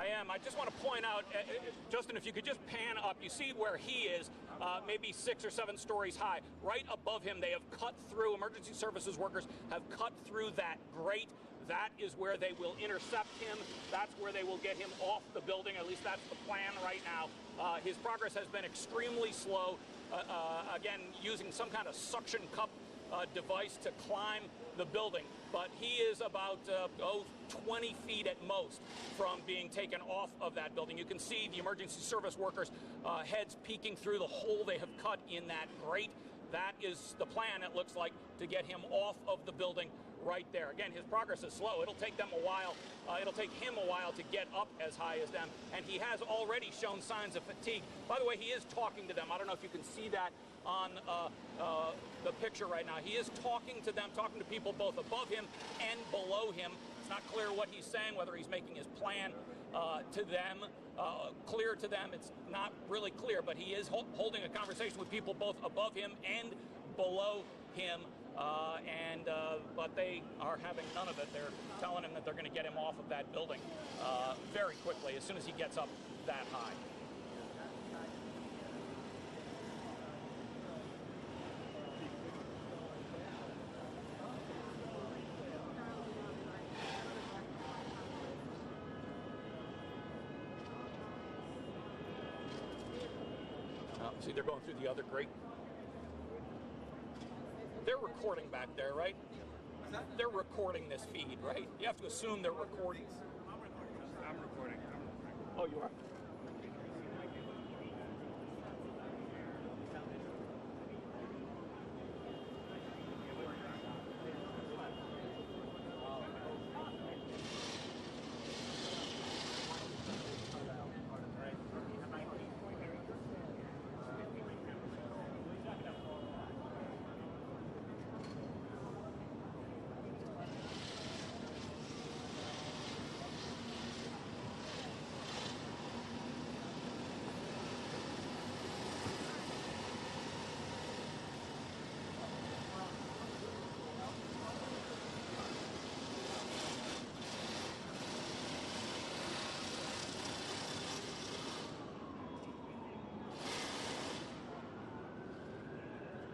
I am. I just want to point out, Justin, if you could just pan up, you see where he is, maybe 6 or 7 stories high. Right above him, they have cut through, emergency services workers have cut through that grate. That is where they will intercept him. That's where they will get him off the building. At least that's the plan right now. His progress has been extremely slow. Again, using some kind of suction cup device to climb the building. But he is about 20 feet at most from being taken off of that building. You can see the emergency service workers' heads peeking through the hole they have cut in that grate. That is the plan, it looks like, to get him off of the building right there. Again, his progress is slow. It'll take them a while. It'll take him a while to get up as high as them. And he has already shown signs of fatigue. By the way, he is talking to them. I don't know if you can see that on the picture right now. He is talking to them, talking to people both above him and below him. It's not clear what he's saying, whether he's making his plan to them, clear to them. It's not really clear, but he is holding a conversation with people both above him and below him. But they are having none of it. They're telling him that they're going to get him off of that building very quickly as soon as he gets up that high. See, they're going through the other grate. They're recording back there, right? They're recording this feed, right? You have to assume they're recording. I'm recording. Oh, you are?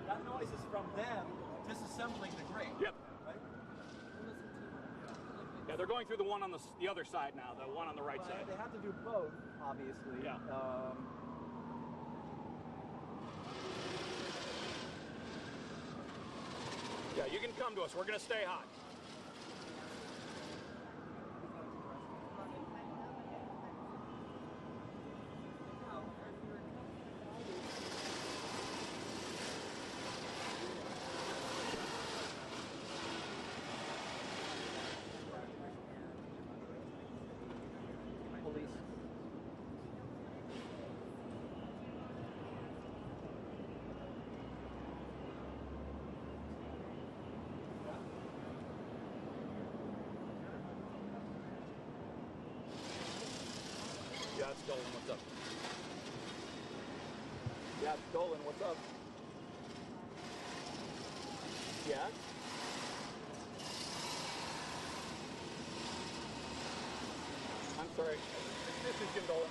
That noise is from them disassembling the grate. Yep. Right? Yeah, they're going through the one on the other side now, the one on the right side. They have to do both, obviously. Yeah. Yeah, you can come to us. We're going to stay hot. Police. Yeah, it's Dolan. What's up? Yeah, it's Dolan. What's up? Yeah? I'm sorry. This is Jim Dolan.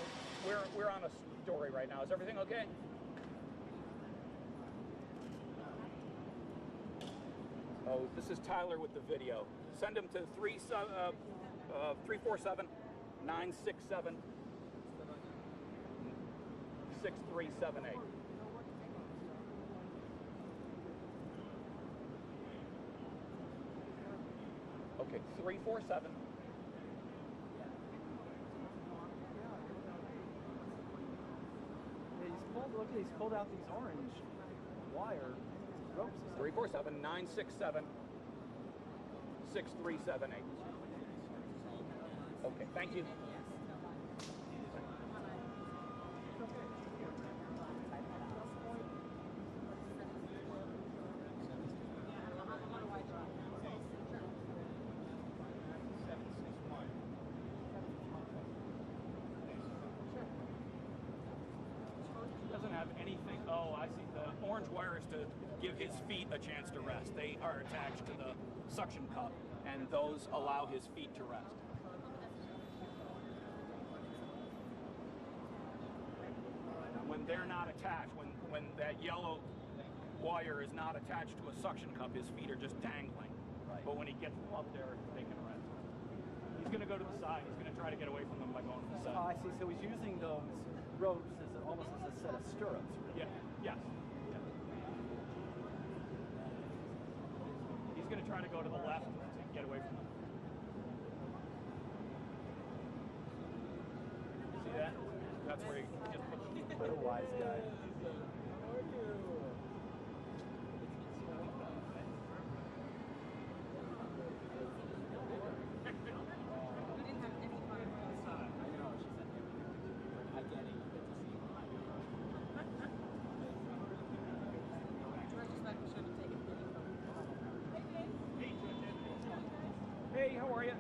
We're on a story right now. Is everything okay? Oh, this is Tyler with the video. Send him to 347-967-6378. Okay, 347. Look, he's pulled out these orange wire ropes. 347-967-6378. Okay, thank you. Doesn't have anything. Oh, I see. The orange wire is to give his feet a chance to rest. They are attached to the suction cup, and those allow his feet to rest. they're not attached. When that yellow wire is not attached to a suction cup, his feet are just dangling. Right. But when he gets them up there, they can rest. He's going to go to the side. He's going to try to get away from them by going to the side. I see. So he's using those ropes as almost as a set of stirrups. Yeah. Yes. Yeah. He's going to try to go to the left and get away from them. See that? That's where he just put the What a wise guy. Hey, how are you?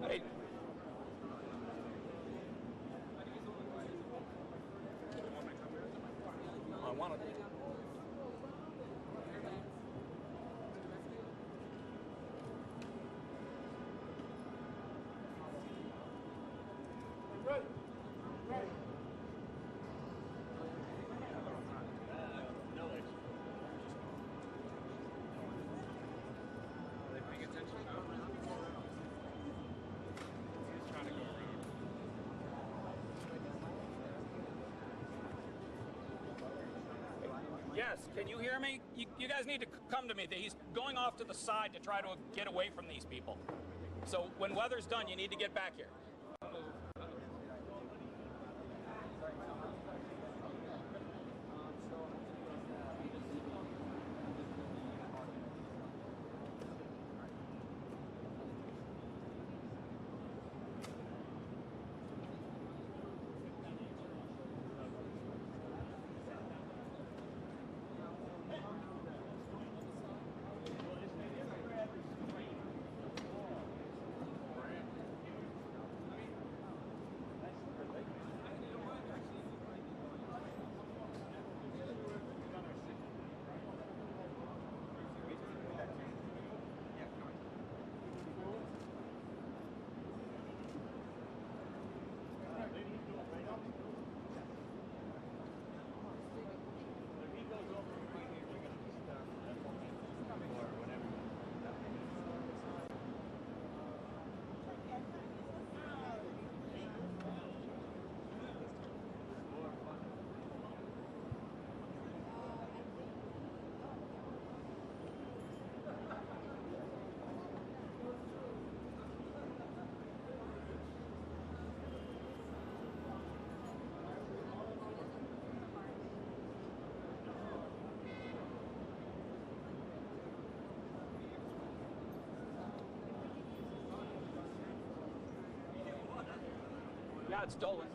Hey. I want to. Yes, can you hear me? You guys need to come to me. He's going off to the side to try to get away from these people. So when weather's done, you need to get back here. Yeah, it's stolen.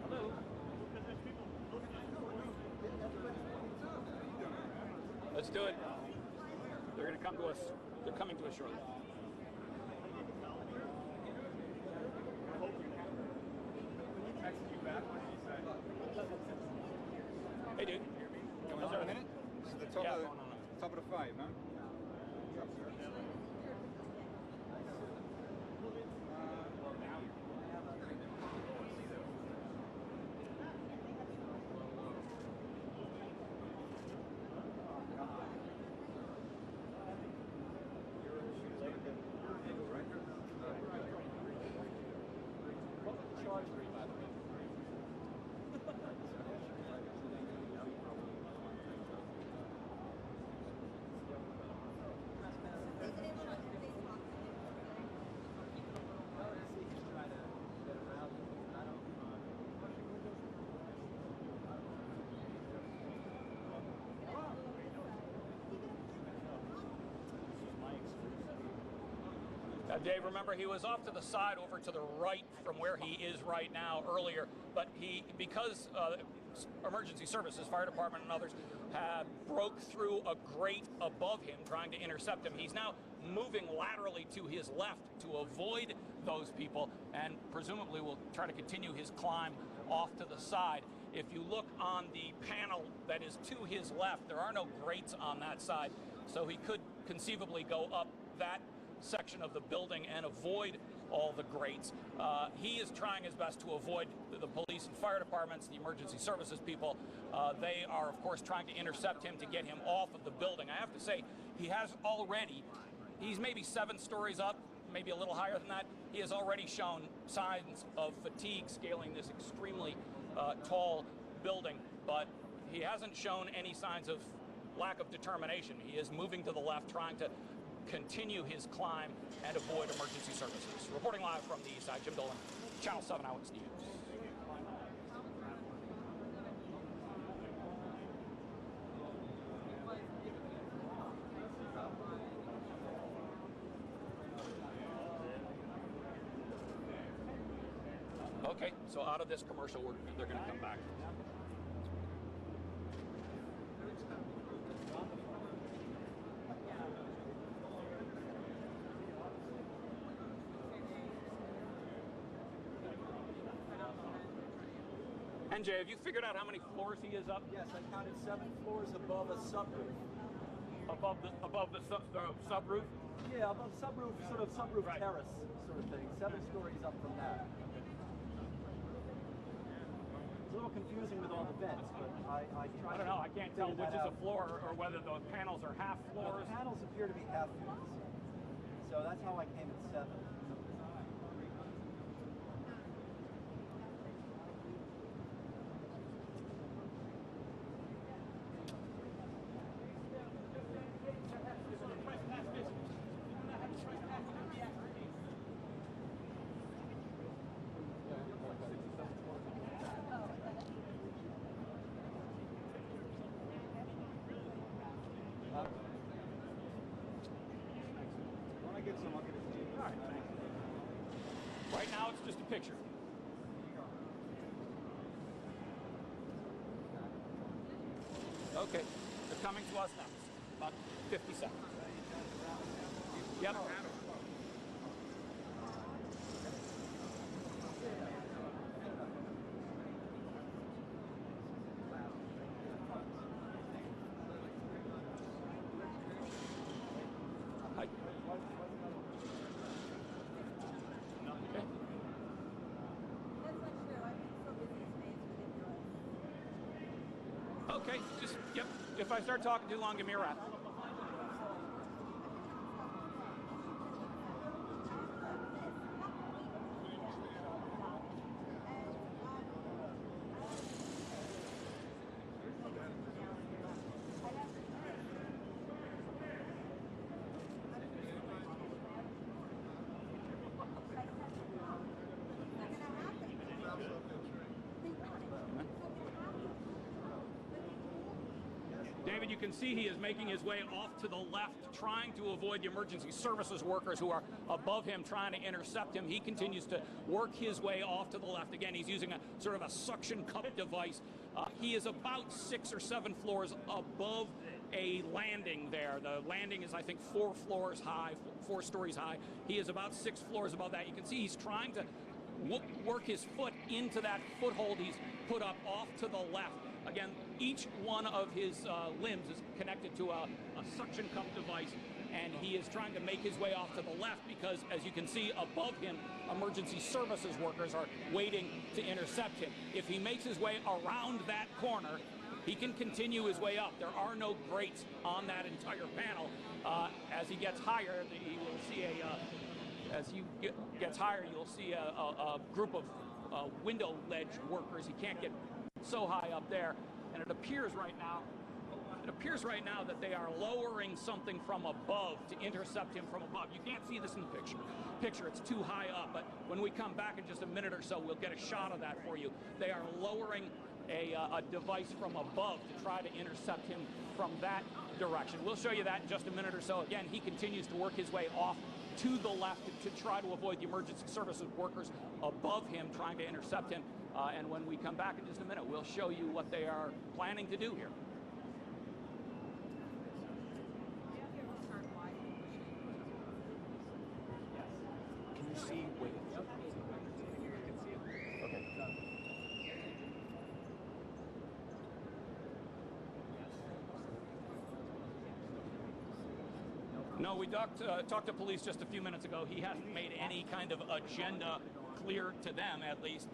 Hello? Let's do it. They're going to come to us. They're coming to us shortly. Hey, dude. How's everything? This is the top, Yeah, top of the 5, no? Dave, remember, he was off to the side over to the right from where he is right now earlier, but because emergency services, fire department and others have broke through a grate above him trying to intercept him, he's now moving laterally to his left to avoid those people and presumably will try to continue his climb off to the side. If you look on the panel that is to his left, there are no grates on that side, so he could conceivably go up that section of the building and avoid all the grates. He is trying his best to avoid the police and fire departments, the emergency services people. They are, of course, trying to intercept him to get him off of the building. I have to say, he's maybe 7 stories up, maybe a little higher than that. He has already shown signs of fatigue scaling this extremely tall building, but he hasn't shown any signs of lack of determination. He is moving to the left, trying to continue his climb and avoid emergency services. Reporting live from the east side, Jim Dolan, Channel 7 Eyewitness News. Okay, so out of this commercial, they're going to come back. NJ, have you figured out how many floors he is up? Yes, I counted 7 floors above a subroof. Above the subroof? Yeah, above subroof, sort of subroof Right. terrace sort of thing. 7 stories up from that. It's a little confusing with all the vents, but I tried. I don't know. I can't tell which is a floor or whether the panels are half floors. The panels appear to be half floors, so that's how I came at 7. Right now, it's just a picture. Okay, they're coming to us now. About 50 seconds. Yep. Hi. Okay, just, yep. If I start talking too long, give me a rap. David, you can see he is making his way off to the left, trying to avoid the emergency services workers who are above him, trying to intercept him. He continues to work his way off to the left. Again, he's using a sort of a suction cup device. He is about 6 or 7 floors above a landing there. The landing is, I think, 4 floors high, 4 stories high. He is about 6 floors above that. You can see he's trying to work his foot into that foothold he's put up off to the left. Again, each one of his limbs is connected to a suction cup device and he is trying to make his way off to the left because, as you can see above him, emergency services workers are waiting to intercept him. If he makes his way around that corner, he can continue his way up. There are no grates on that entire panel. As he gets higher, he will see as he gets higher, you'll see a group of window ledge workers. He can't get so high up there, and it appears right now that they are lowering something from above to intercept him from above. You can't see this in the picture. It's too high up, but when we come back in just a minute or so, we'll get a shot of that for you. They are lowering a device from above to try to intercept him from that direction. We'll show you that in just a minute or so. Again, he continues to work his way off to the left to try to avoid the emergency services workers above him trying to intercept him. And when we come back in just a minute, we'll show you what they are planning to do here. Can you see where? Okay. No, we talked to police just a few minutes ago. He hasn't made any kind of agenda clear to them, at least,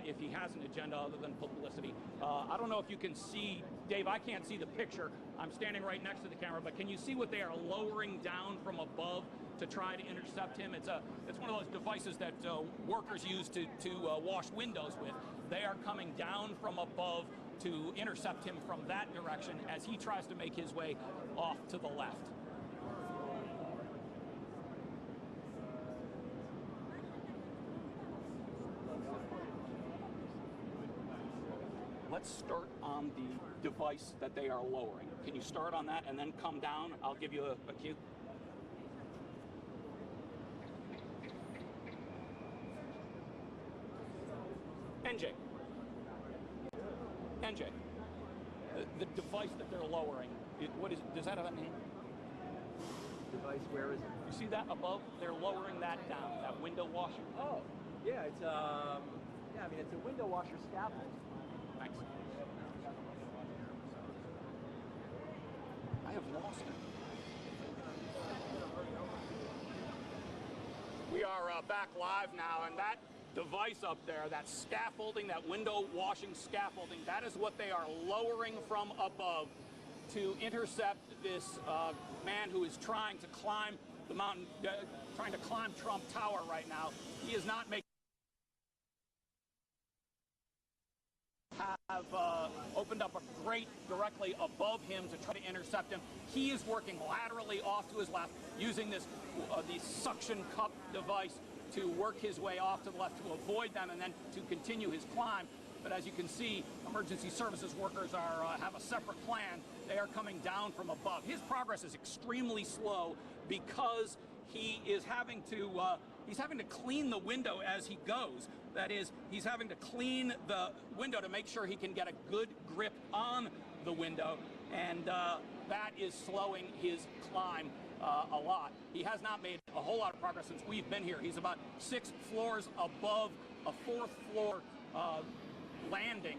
if he has an agenda other than publicity. I don't know if you can see, Dave, I can't see the picture. I'm standing right next to the camera, but can you see what they are lowering down from above to try to intercept him? It's one of those devices that workers use to wash windows with. They are coming down from above to intercept him from that direction as he tries to make his way off to the left. Let's start on the device that they are lowering. Can you start on that and then come down? I'll give you a cue. NJ. The device that they're lowering, does that have a name? Device, where is it? You see that above? They're lowering that down, that window washer. Oh, yeah, it's it's a window washer scaffold. Thanks. I have lost it. We are back live now, and that device up there, that scaffolding, that window washing scaffolding, that is what they are lowering from above to intercept this man who is trying to climb the mountain, trying to climb Trump Tower right now. He is not making have opened up a grate directly above him to try to intercept him. He is working laterally off to his left using this the suction cup device to work his way off to the left to avoid them and then to continue his climb. But as you can see, emergency services workers have a separate plan. They are coming down from above. His progress is extremely slow because he is having to clean the window as he goes. That is, he's having to clean the window to make sure he can get a good grip on the window, and that is slowing his climb a lot. He has not made a whole lot of progress since we've been here. He's about 6 floors above a 4th floor landing,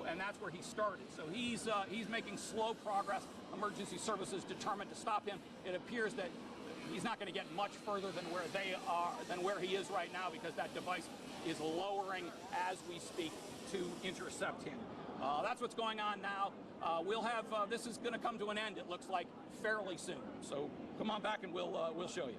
and that's where he started. So he's making slow progress. Emergency services determined to stop him. It appears that he's not going to get much further than where he is right now, because that device is lowering as we speak to intercept him. That's what's going on now. We'll have this is going to come to an end, it looks like, fairly soon. So come on back and we'll show you.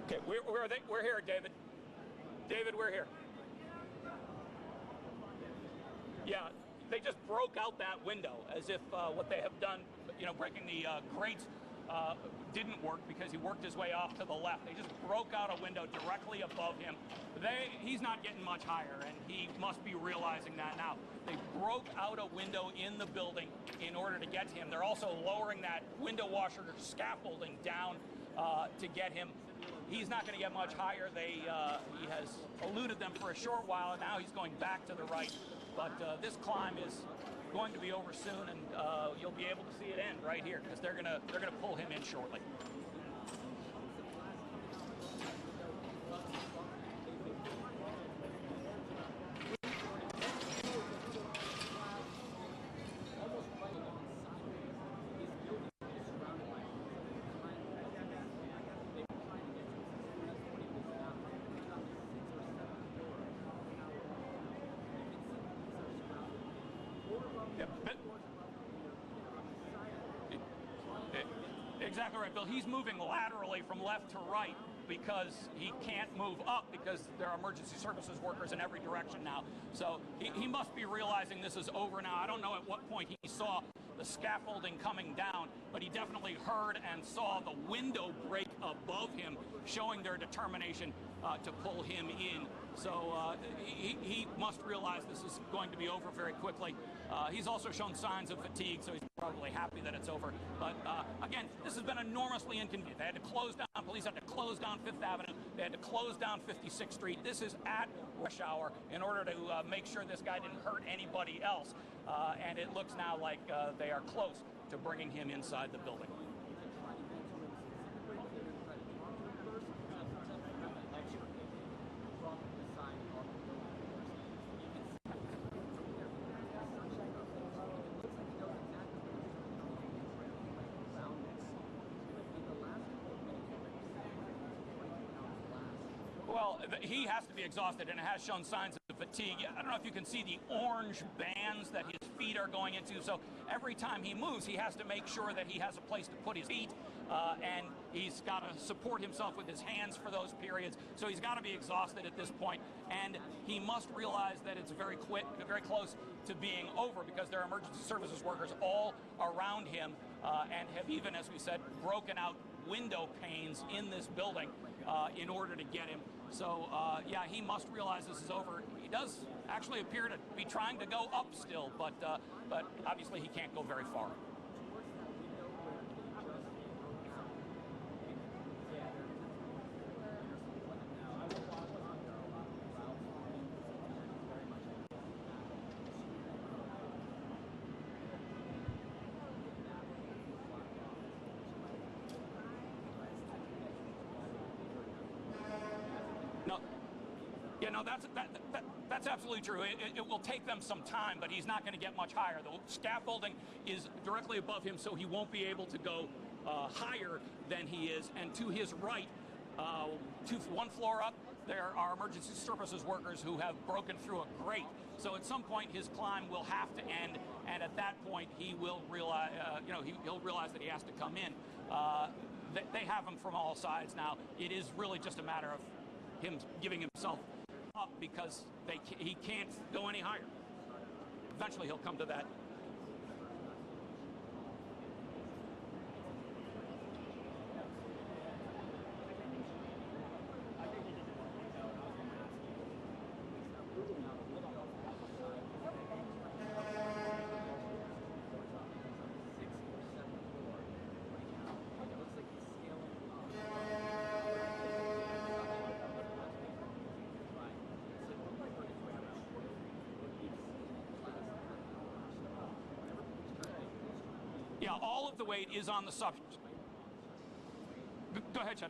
Okay, we're here, David. David, we're here. Yeah, they just broke out that window as if what they have done, breaking the grates didn't work because he worked his way off to the left. They just broke out a window directly above him. He's not getting much higher, and he must be realizing that now. They broke out a window in the building in order to get to him. They're also lowering that window washer scaffolding down to get him. He's not going to get much higher. He has eluded them for a short while, and now he's going back to the right. But this climb is going to be over soon, and you'll be able to see it end right here because they're gonna pull him in shortly. Exactly right, Bill. He's moving laterally from left to right because he can't move up because there are emergency services workers in every direction now. So he must be realizing this is over now. I don't know at what point he saw the scaffolding coming down, but he definitely heard and saw the window break above him, showing their determination to pull him in. So he must realize this is going to be over very quickly. He's also shown signs of fatigue, so he's probably happy that it's over. But again, this has been enormously inconvenient. They had to close down, police had to close down Fifth Avenue. They had to close down 56th Street. This is at rush hour in order to make sure this guy didn't hurt anybody else. And it looks now like they are close to bringing him inside the building. Well, he has to be exhausted, and it has shown signs of fatigue. I don't know if you can see the orange bands that his feet are going into. So every time he moves, he has to make sure that he has a place to put his feet, and he's got to support himself with his hands for those periods. So he's got to be exhausted at this point, and he must realize that it's very close to being over because there are emergency services workers all around him and have even, as we said, broken out window panes in this building in order to get him. So, yeah, he must realize this is over. He does actually appear to be trying to go up still, but obviously he can't go very far. No, that's absolutely true. It will take them some time, but he's not going to get much higher. The scaffolding is directly above him, so he won't be able to go higher than he is. And to his right, one floor up, there are emergency services workers who have broken through a grate. So at some point, his climb will have to end, and at that point, he will realize, he'll realize that he has to come in. They have him from all sides now. It is really just a matter of him giving himself up because he can't go any higher. Eventually he'll come to that. Yeah, all of the weight is on the subject. Go ahead, Shade.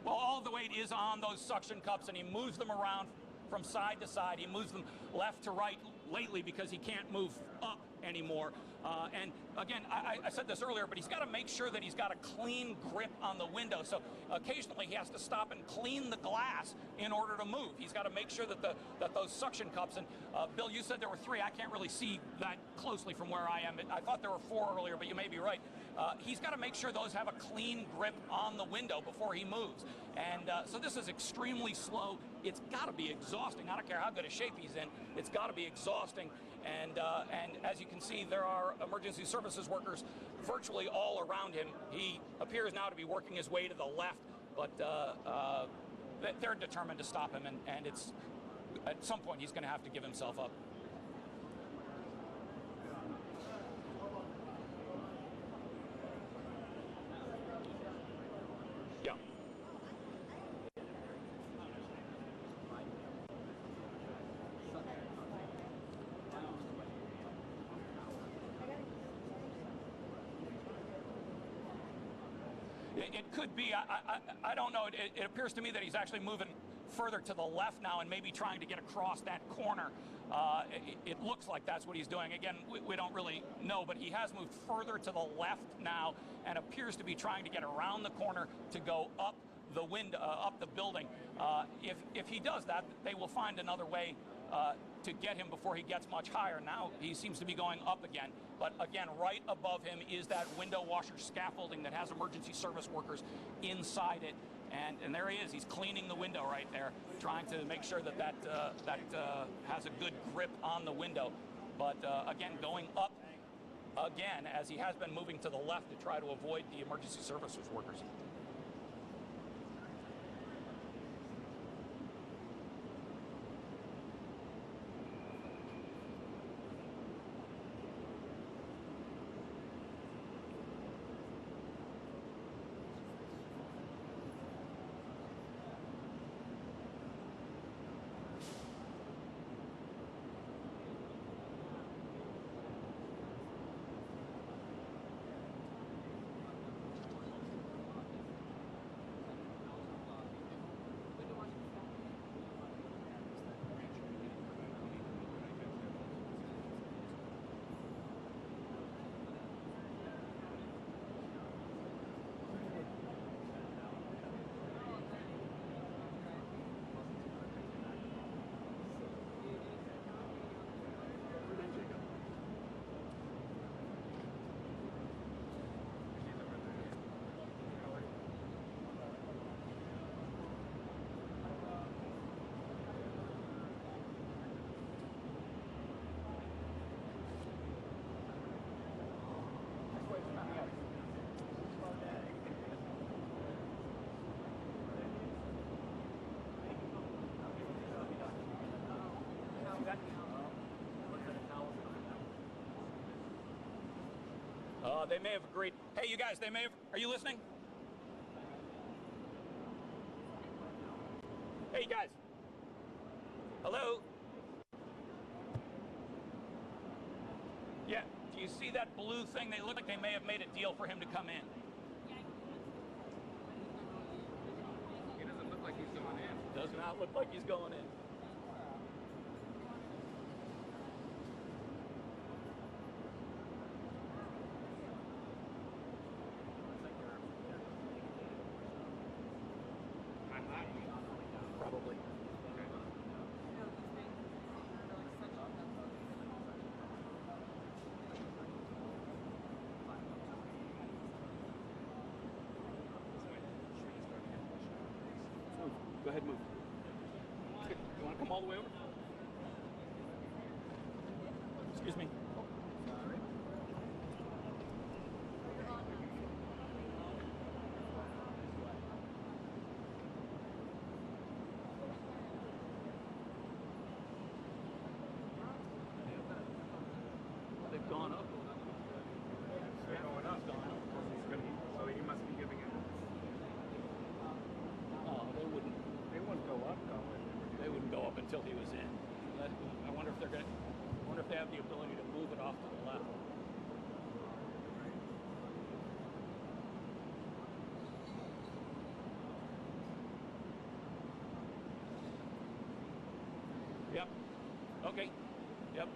Well, all of the weight is on those suction cups, and he moves them around from side to side. He moves them left to right lately because he can't move up anymore. And again, I said this earlier, but he's got to make sure that he's got a clean grip on the window. So occasionally he has to stop and clean the glass in order to move. He's got to make sure that those suction cups, and Bill, you said there were 3. I can't really see that closely from where I am. I thought there were 4 earlier, but you may be right. He's got to make sure those have a clean grip on the window before he moves. And so this is extremely slow. It's got to be exhausting. I don't care how good a shape he's in. It's got to be exhausting. And as you can see, there are emergency services workers virtually all around him. He appears now to be working his way to the left, but they're determined to stop him, and it's at some point he's going to have to give himself up. Yeah. It could be. I don't know. It appears to me that he's actually moving further to the left now and maybe trying to get across that corner. It looks like that's what he's doing. Again, we don't really know, but he has moved further to the left now and appears to be trying to get around the corner to go up the window, up the building. If he does that, they will find another way to get him before he gets much higher. Now he seems to be going up again. But again, right above him is that window washer scaffolding that has emergency service workers inside it. And there he is. He's cleaning the window right there, trying to make sure that has a good grip on the window. But again, going up again, as he has been moving to the left to try to avoid the emergency services workers. They may have agreed. Hey, you guys, are you listening? Hey, you guys. Hello? Yeah, do you see that blue thing? They look like they may have made a deal for him to come in. He doesn't look like he's going in. Does not look like he's going in. Probably. Go ahead, move. You want to come all the way over? Excuse me. They've gone up. They're going up. So he must be giving it. Oh, they wouldn't. They wouldn't go up, though. They wouldn't go up until he was in. I wonder if they're going to. I wonder if they have the ability to move it off to the left. Yep. Okay. Yep.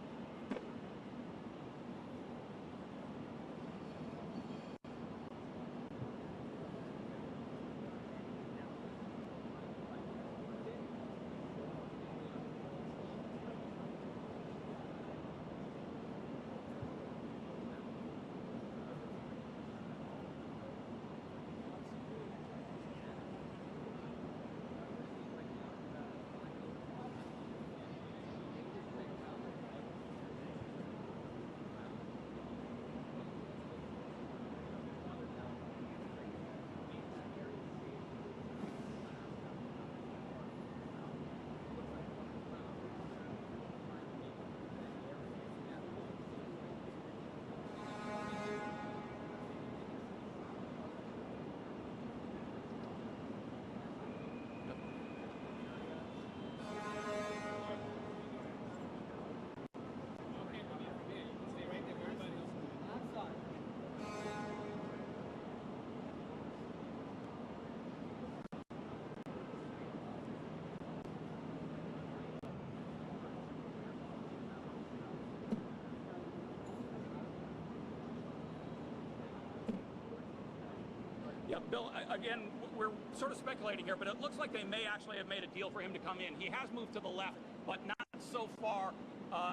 Bill, again, we're sort of speculating here, but it looks like they may actually have made a deal for him to come in. He has moved to the left, but not so far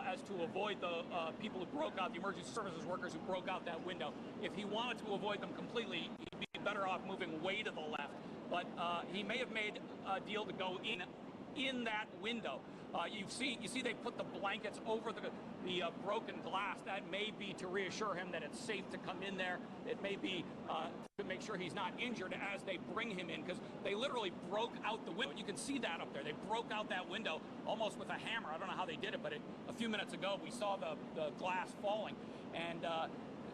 as to avoid the people who broke out, the emergency services workers who broke out that window. If he wanted to avoid them completely, he'd be better off moving way to the left. But he may have made a deal to go in that window. You see they put the blankets over the broken glass. That may be to reassure him that it's safe to come in there. It may be to make sure he's not injured as they bring him in, because they literally broke out the window. You can see that up there. They broke out that window almost with a hammer. I don't know how they did it, but a few minutes ago we saw the glass falling, and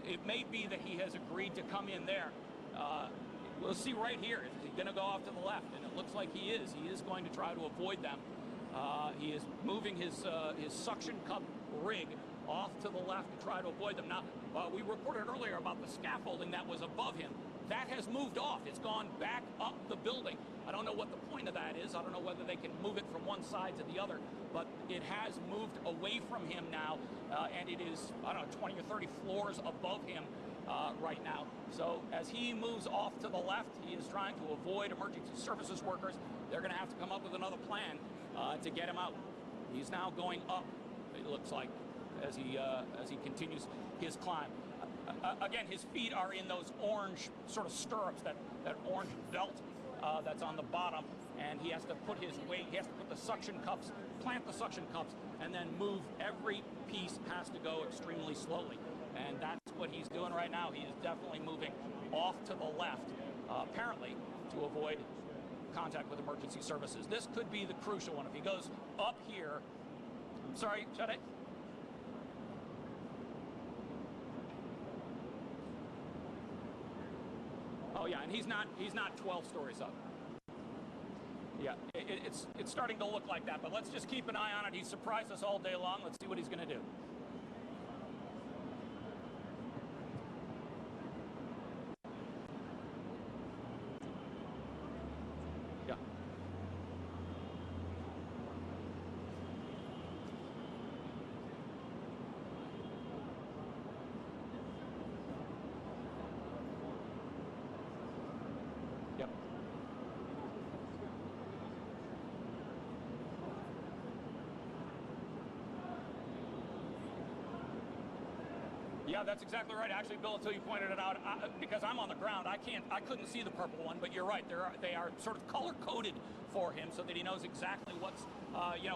it may be that he has agreed to come in there. We'll see right here. Is he going to go off to the left? And it looks like he is. He is going to try to avoid them. He is moving his suction cup rig off to the left to try to avoid them. Now, we reported earlier about the scaffolding that was above him. That has moved off. It's gone back up the building. I don't know what the point of that is. I don't know whether they can move it from one side to the other, but it has moved away from him now, and it is, I don't know, 20 or 30 floors above him right now. So as he moves off to the left, he is trying to avoid emergency services workers. They're going to have to come up with another plan to get him out. He's now going up, it looks like, as he continues his climb. Again, his feet are in those orange sort of stirrups, that orange belt that's on the bottom, and he has to put his weight, he has to put the suction cups, plant the suction cups, and then move. Every piece has to go extremely slowly. And that's what he's doing right now. He is definitely moving off to the left, apparently to avoid contact with emergency services. This could be the crucial one. If he goes up here, I'm sorry, shut it. Oh yeah, and he's not 12 stories up. Yeah, it's starting to look like that, but let's just keep an eye on it. He's surprised us all day long. Let's see what he's going to do. Yeah, that's exactly right. Actually, Bill, until you pointed it out, because I'm on the ground, I couldn't see the purple one. But you're right. They are sort of color coded for him so that he knows exactly what's,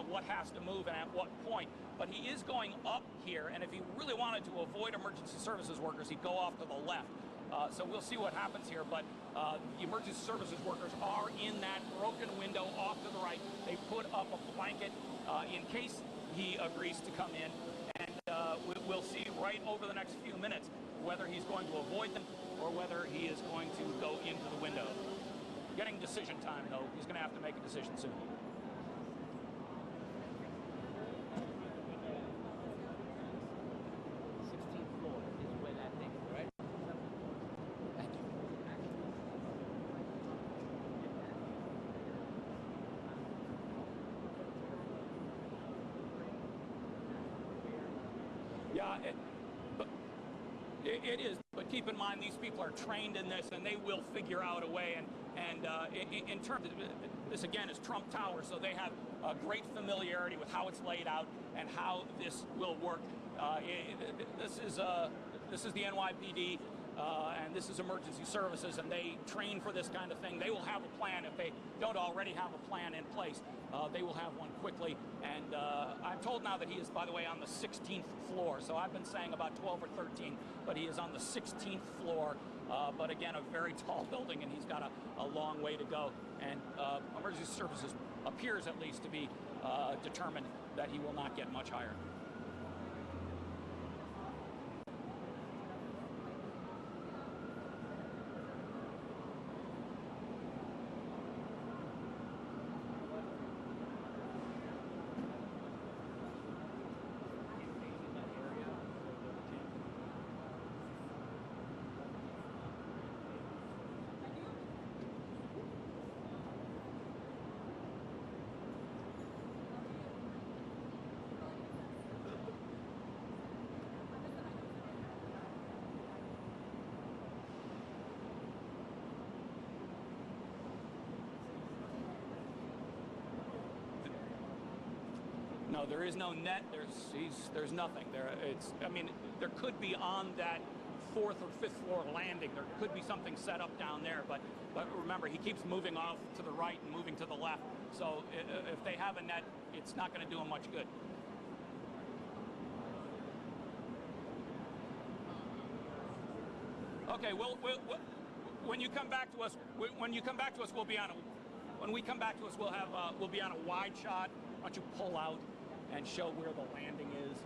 what has to move and at what point. But he is going up here, and if he really wanted to avoid emergency services workers, he'd go off to the left. So we'll see what happens here. But the emergency services workers are in that broken window off to the right. They put up a blanket in case he agrees to come in. We'll see right over the next few minutes whether he's going to avoid them or whether he is going to go into the window. Getting decision time, though. He's going to have to make a decision soon. Yeah, it is, but keep in mind these people are trained in this, and they will figure out a way. And in terms of this, again, is Trump Tower, so they have a great familiarity with how it's laid out and how this will work. This is the NYPD. And this is emergency services, and they train for this kind of thing. They will have a plan. If they don't already have a plan in place, they will have one quickly. And I'm told now that he is, by the way, on the 16th floor. So I've been saying about 12 or 13, but he is on the 16th floor. But again, a very tall building, and he's got a long way to go. And emergency services appears at least to be determined that he will not get much higher. No, there is no net. There's nothing there. I mean, there could be on that 4th or 5th floor landing. There could be something set up down there, but remember, he keeps moving off to the right and moving to the left. So if they have a net, it's not going to do him much good. Okay, when you come back to us, we'll be on a. When we come back to us, we'll be on a wide shot. Why don't you pull out and show where the landing is,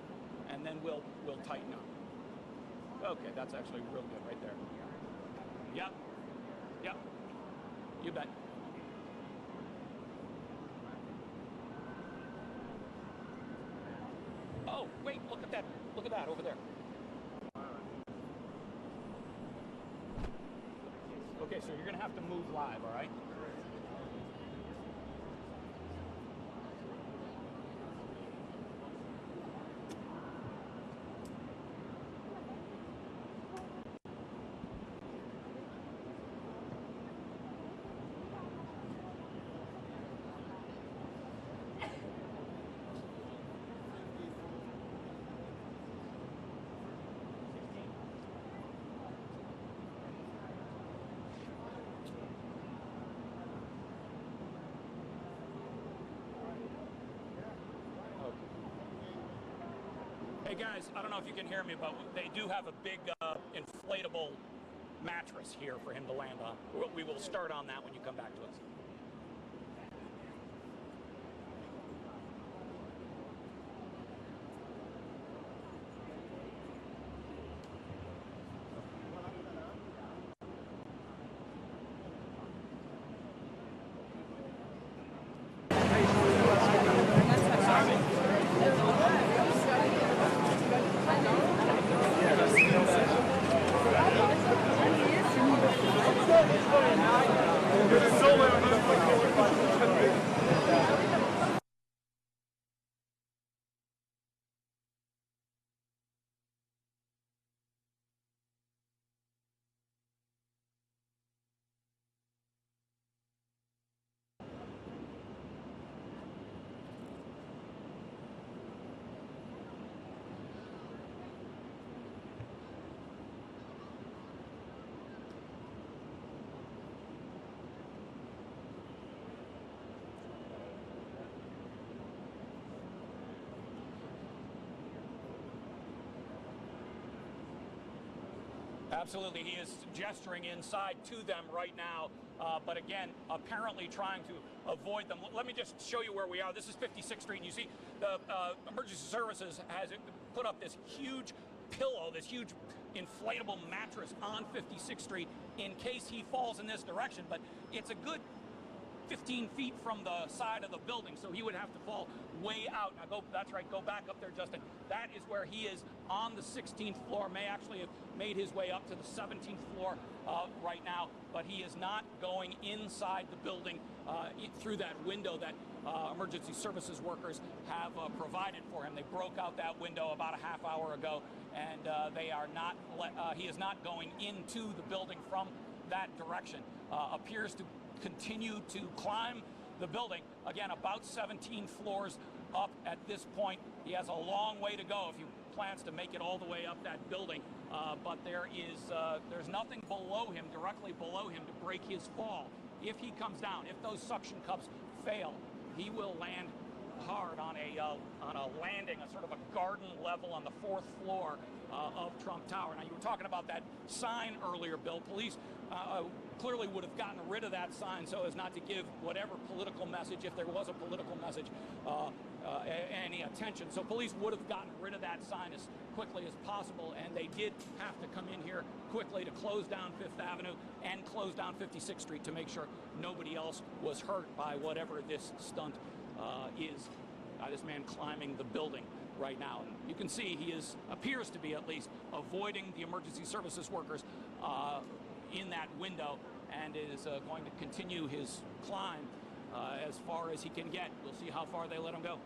and then we'll tighten up. Okay, that's actually real good right there. Yep. Yep. You bet. Oh, wait, look at that. Look at that over there. Okay, so you're going to have to move live, all right? Hey guys, I don't know if you can hear me, but they do have a big inflatable mattress here for him to land on. We will start on that when you come back to us. Absolutely, he is gesturing inside to them right now, but again, apparently trying to avoid them. Let me just show you where we are. This is 56th Street, and you see the emergency services has put up this huge pillow, this huge inflatable mattress on 56th Street in case he falls in this direction, but it's a good 15 feet from the side of the building, so he would have to fall way out. Now that's right, go back up there, Justin. That is where he is on the 16th floor, may actually have made his way up to the 17th floor right now, but he is not going inside the building through that window that emergency services workers have provided for him. They broke out that window about a half hour ago, and he is not going into the building from that direction. Appears to continue to climb the building. Again, about 17 floors up at this point. He has a long way to go if he plans to make it all the way up that building. But there's nothing below him, directly below him, to break his fall. If he comes down, if those suction cups fail, he will land hard on a landing, a sort of a garden level on the 4th floor of Trump Tower. Now, you were talking about that sign earlier, Bill. Police clearly would have gotten rid of that sign so as not to give whatever political message, if there was a political message, any attention. So police would have gotten rid of that sign as quickly as possible, and they did have to come in here quickly to close down 5th Avenue and close down 56th Street to make sure nobody else was hurt by whatever this stunt is. This man climbing the building right now. And you can see he appears to be at least avoiding the emergency services workers in that window, and is going to continue his climb as far as he can get. We'll see how far they let him go.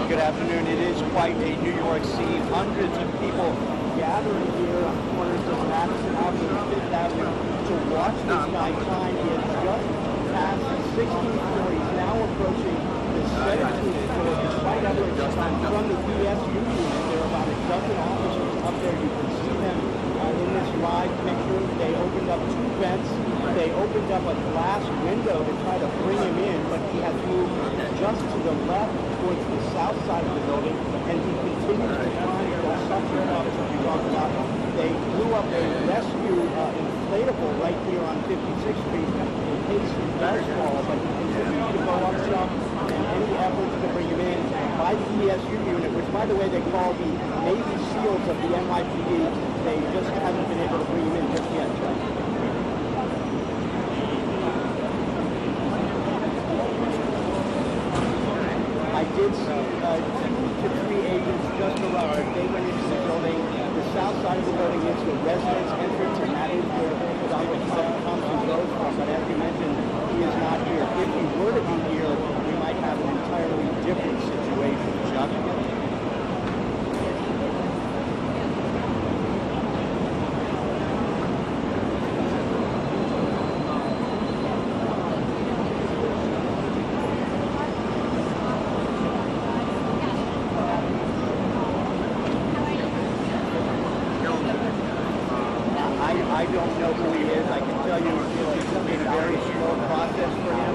Good afternoon. It is quite a New York scene. Hundreds of people gathering here on the corners of Madison Avenue and Fifth Avenue to watch this guy climb. He has just passed 16 stories, now approaching the 17th floor. Despite efforts from the ESU unit, there are about a dozen officers up there. You can see them in this live picture. They opened up two vents. They opened up a glass window to try to bring him in, but he has moved just to the left towards the south side of the building, and he continues to climb those suction cups that we talked about. They blew up a rescue inflatable right here on 56th Street in case he does fall, but he continues to go up some, and any efforts to bring him in by the ESU unit, which, by the way, they call the Navy SEALs of the NYPD. They just haven't been able to bring him in just yet. I did see 2 to 3 agents just arrived. They went into the building. The south side of the building is the residence entrance, and that is where Donald Trump comes and goes from. But as you mentioned, he is not here. If he were to be here, we might have an entirely different situation. Chuck? I don't know who he is. I can tell you it's a very slow process for him.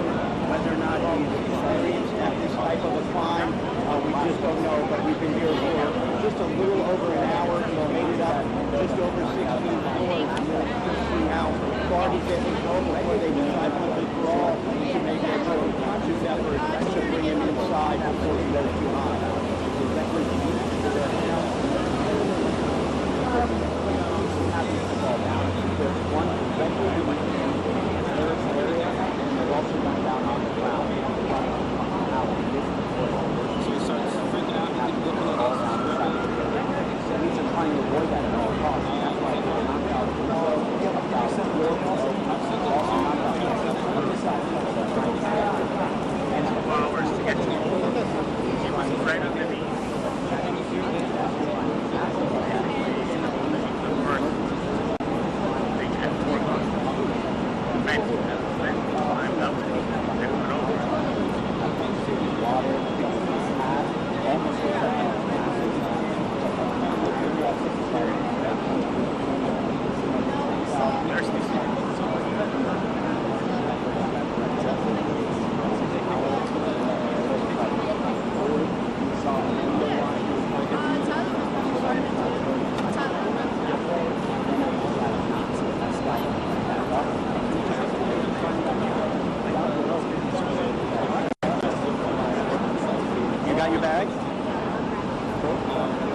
Whether or not he's experienced at this type of a climb, we just don't know. But we've been here for just a little over an hour. He made it up just over 16 floors. And we'll just see how far he gets to go before they decide to withdraw to make a conscious effort to bring him inside before he goes too high. There's one venture who went to the third area, and they've also gone down on the ground. So he starts freaking out, he's looking at us,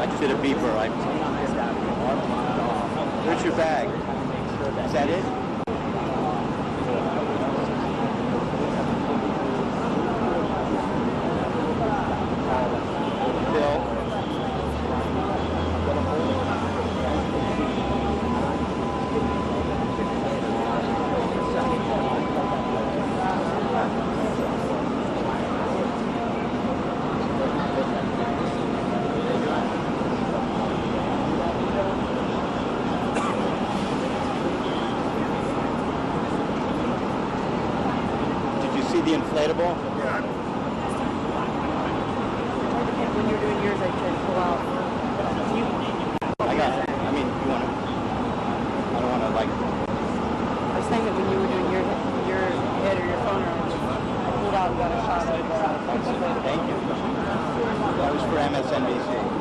I just did a beeper. Where's your bag? Is that it? The inflatable? Yeah. When you're doing yours, I try to pull out. I got it. I mean, you want to... I don't want to, like... I was saying that when you were doing your head or your phone, I pulled out and got a shot of the... Thank you. That was for MSNBC.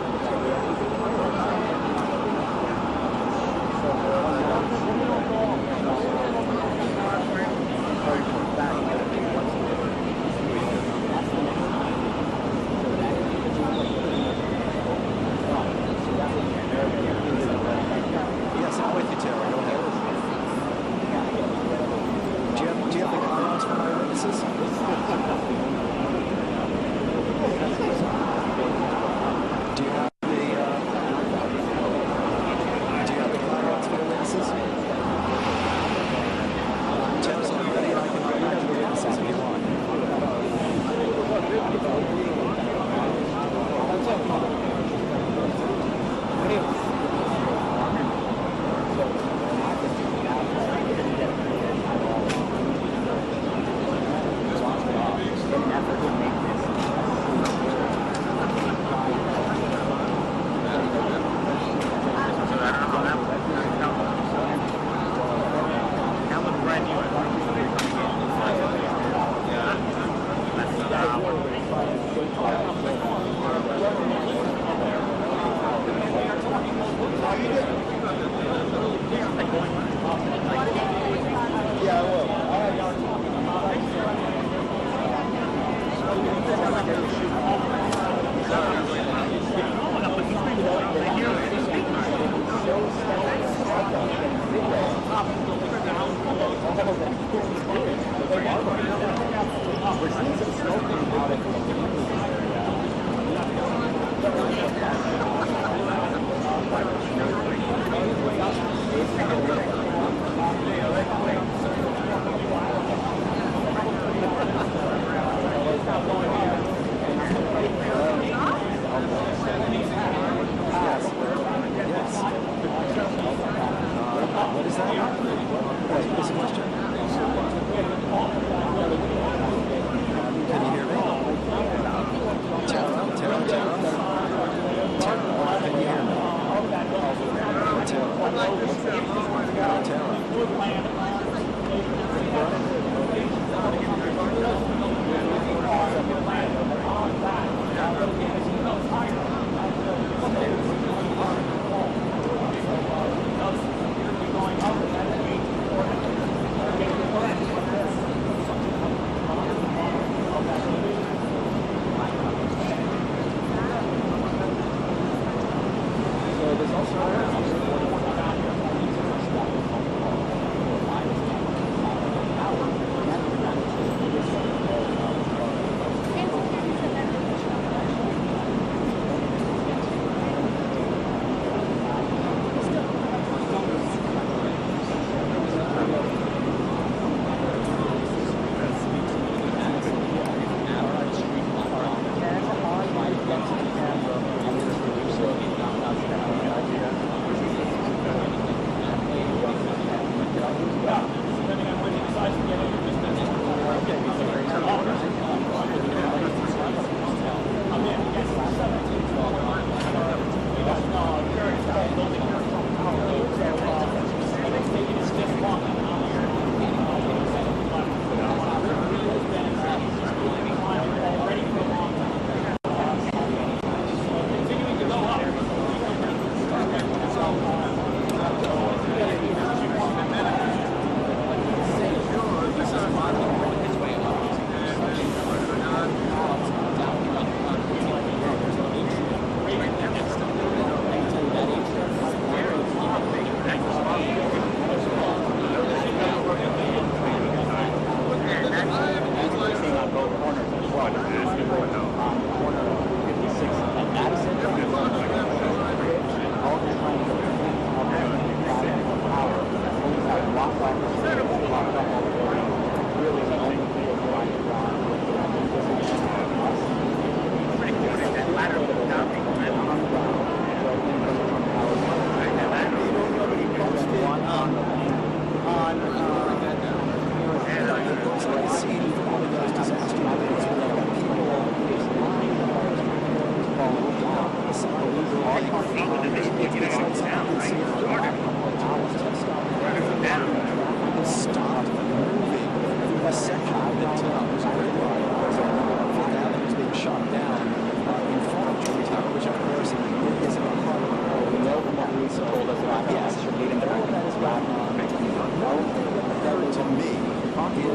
to me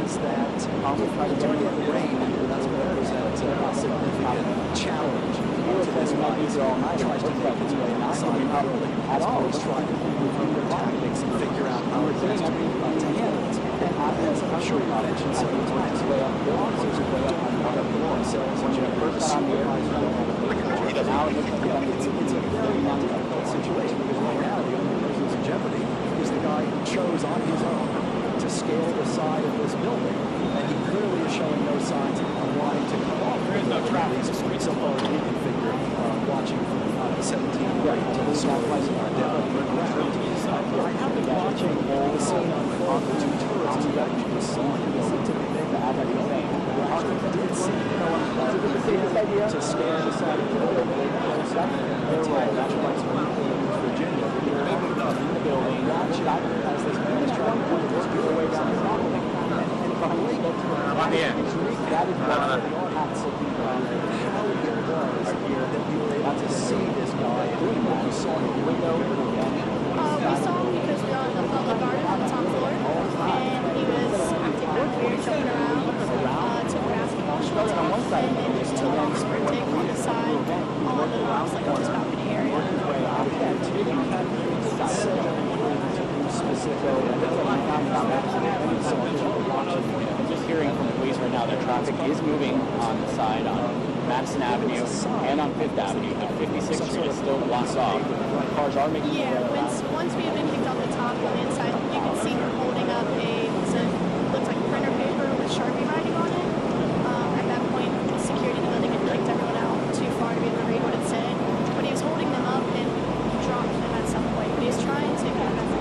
is that during the rain presents a significant challenge to this guy tries to make his way outside the building. He's trying to improve their tactics and figure out how best to handle it. As I'm sure you mentioned several times, the officers are way up on the floor themselves when you first supervise it's a very difficult situation because right now the only person who's in jeopardy is the guy who chose on his own to scale the side of this building, and he clearly is showing no signs of wanting to come off. There is no traffic. So far as we can figure, watching from 17 right to the southwest down the ground. I have been watching the scene unfold. The two tourists who actually saw him to the big building did seem to scale the side of the building. That's why Virginia. In the building, as this man is trying to work his way down the block, and probably that is how it was here that we were able to see this guy doing that. We saw him window again. We saw him because we were on the public garden on the top floor, and he was acting really weird, jumping around, took a basketball shot off, and then just took off sprinting on the side, on the rocks, like on this balcony area. Just hearing from the police right now that traffic is moving on the side on Madison Avenue and on 5th Avenue. The 56th Street is still blocked off. Cars are making Once we have been kicked off the top on the inside, you can see him holding up looks like printer paper with Sharpie writing on it. At that point, security in the building had kicked everyone out too far to be able to read what it said. But he was holding them up and he dropped them at some point. But he was trying to get them out.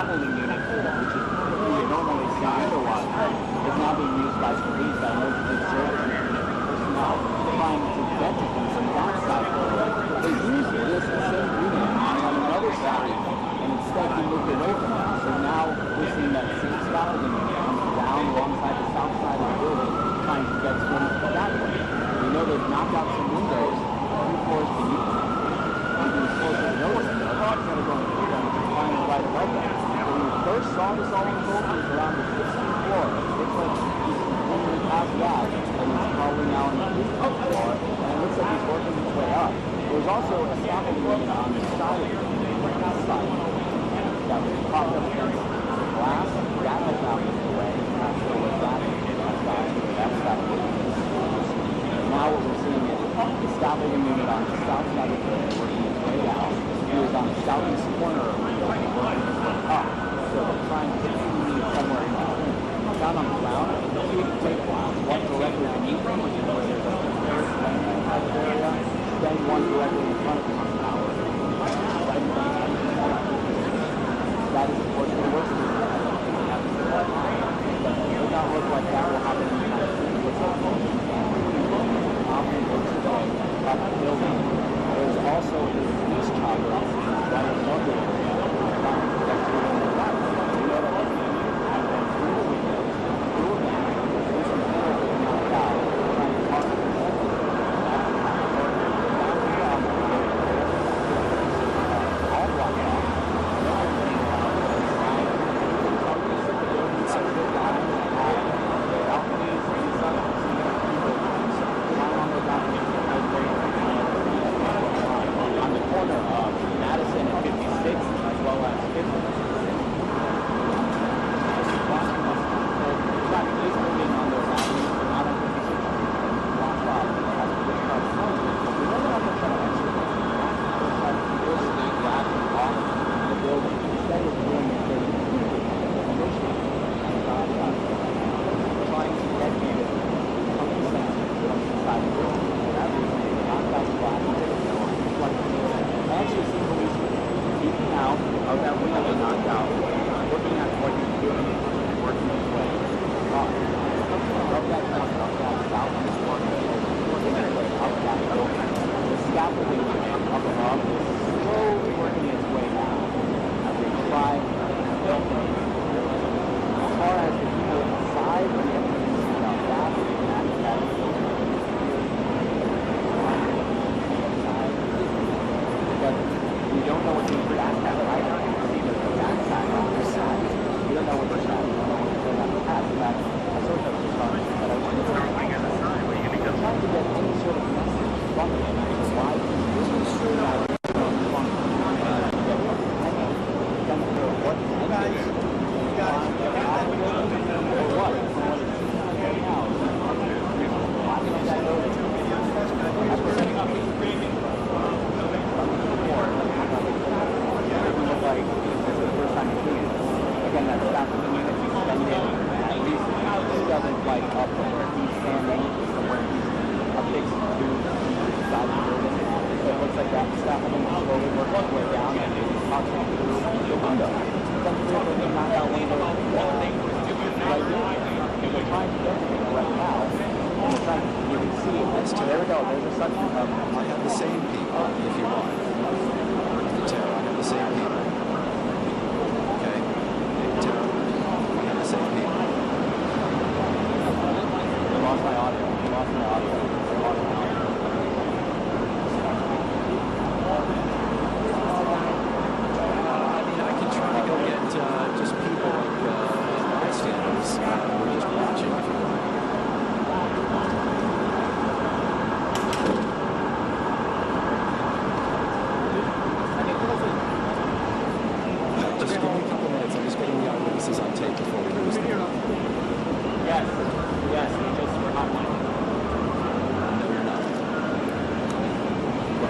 scaffolding unit, which is what you normally see underwater, is now being used by police, by emergency services, personnel, trying to get to things from that side. They used this same unit on another side, and instead he moved away from it. So now we're seeing that same scaffolding unit comes down alongside the south side of the building, trying to get to that way. We know they've knocked out some windows, a few floors beneath them. And we closer to those windows, instead of going through them, we're flying right above them. So when we first saw this all unfold, it was around the 15th floor. It looks like he's completely past that, and he's probably now on the 15th floor, and it looks like he's working his way up. There's also a scaffolding unit on the side of the building, that side, that was propped up against the glass. That has now moved away. I'm not sure what that is. That's scaffolding. Now what we're seeing is the scaffolding unit on the south side of the building working its way down. He was on the southeast corner of the building working his way up. So they're trying to meet somewhere in between. Down on the ground, two plate blocks, one directly beneath him, which is where there's a stairs type of area, then one directly in front of him on the tower. That is, of course, the worst case scenario. But it does not look like that will happen anytime soon. It looks like at the building. There's also a police chopper right above the area.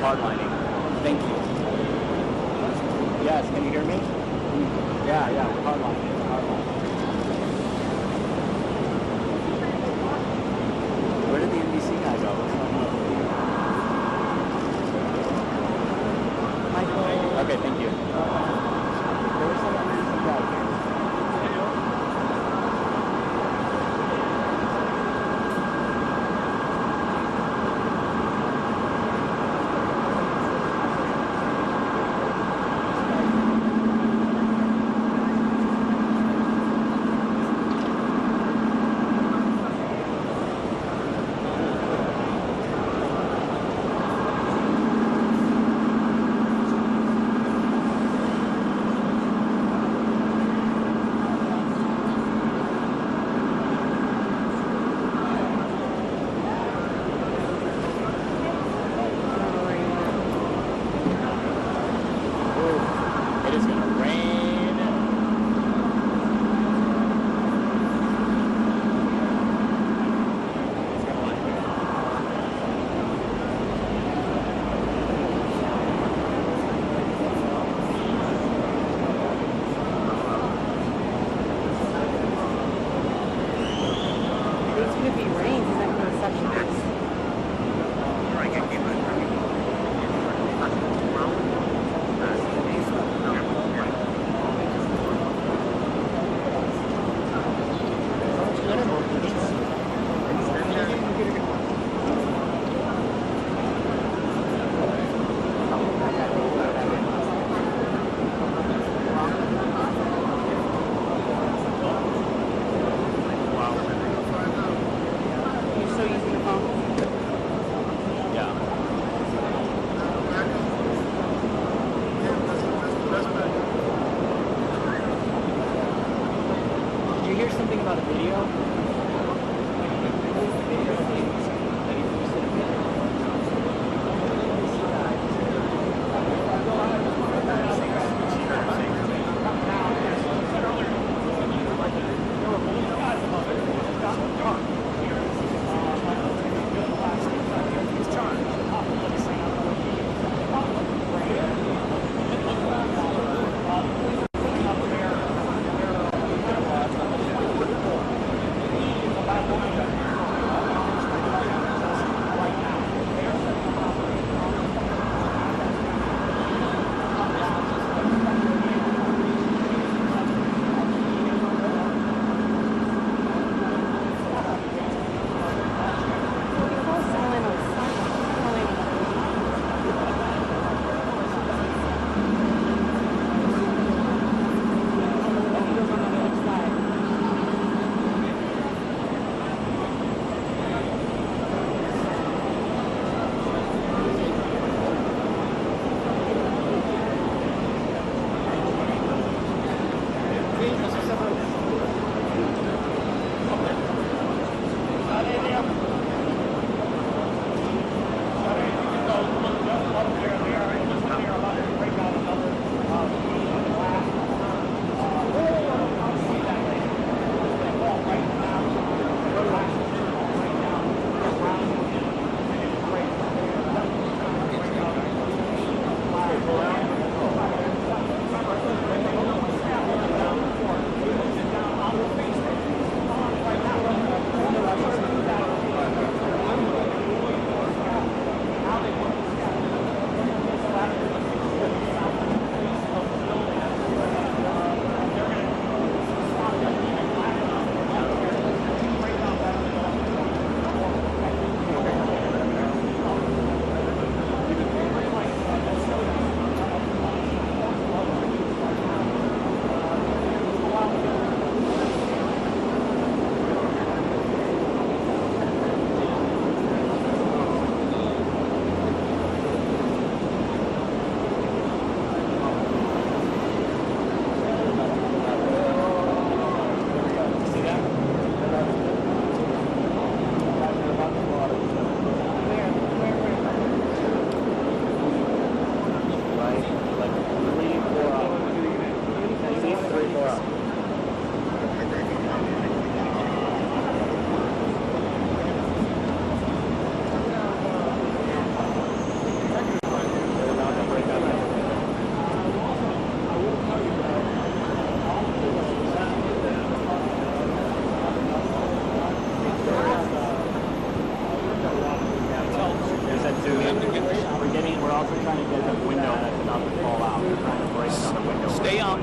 Hardlining. Thank you. Yes, can you hear me? Yeah, we're hardlining. Where did the NBC guy go? Okay, thank you. There was some NBC guy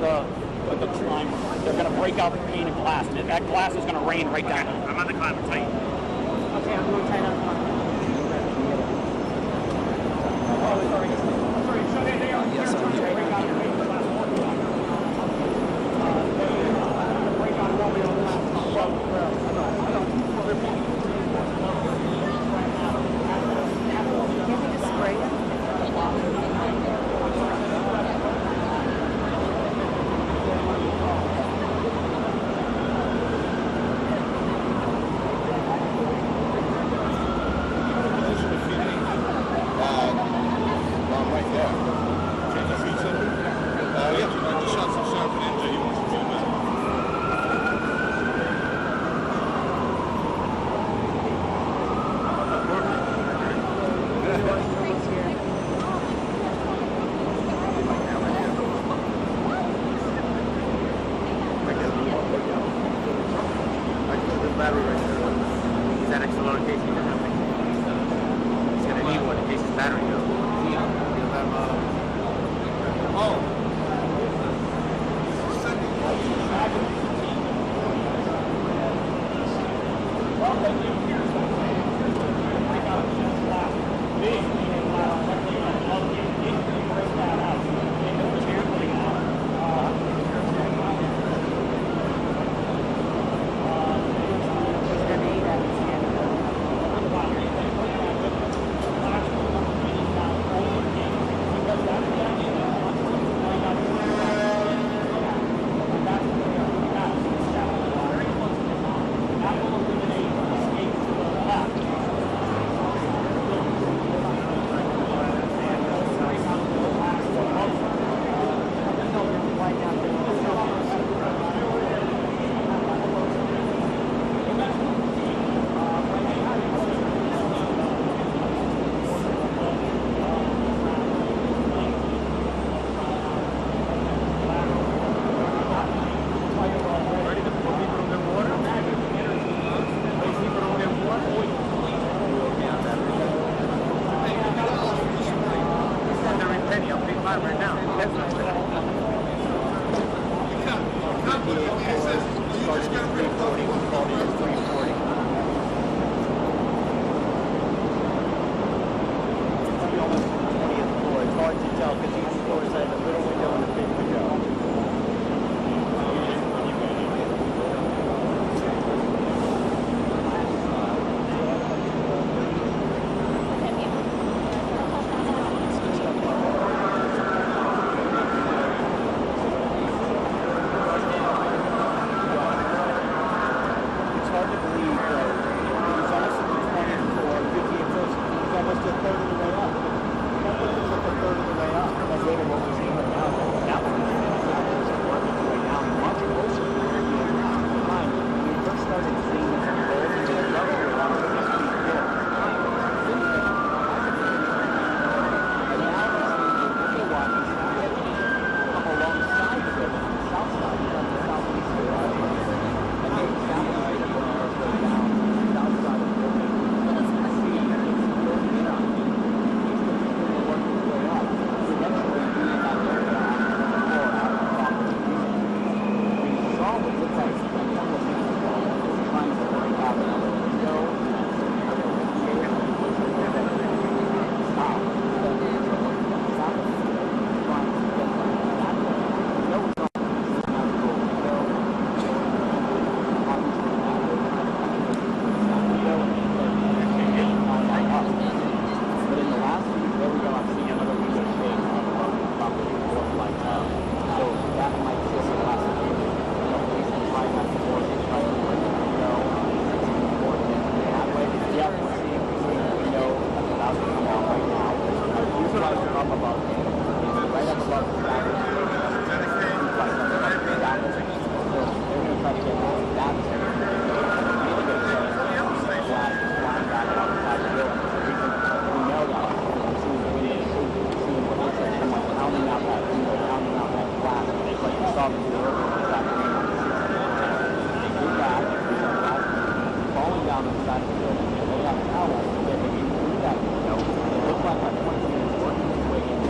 on the climber. They're going to break out the pane of glass, and that glass is going to rain right down. I'm on the climber, tight. Okay, I'm going tight on the climber. Yes, I'm here. Can't we just spray it? Right there. Change the feet center? Yeah, I just shot some sharp and he wants to do that. Battery right there. Is that extra load in case he doesn't have anything? He's going to need one in case his battery goes.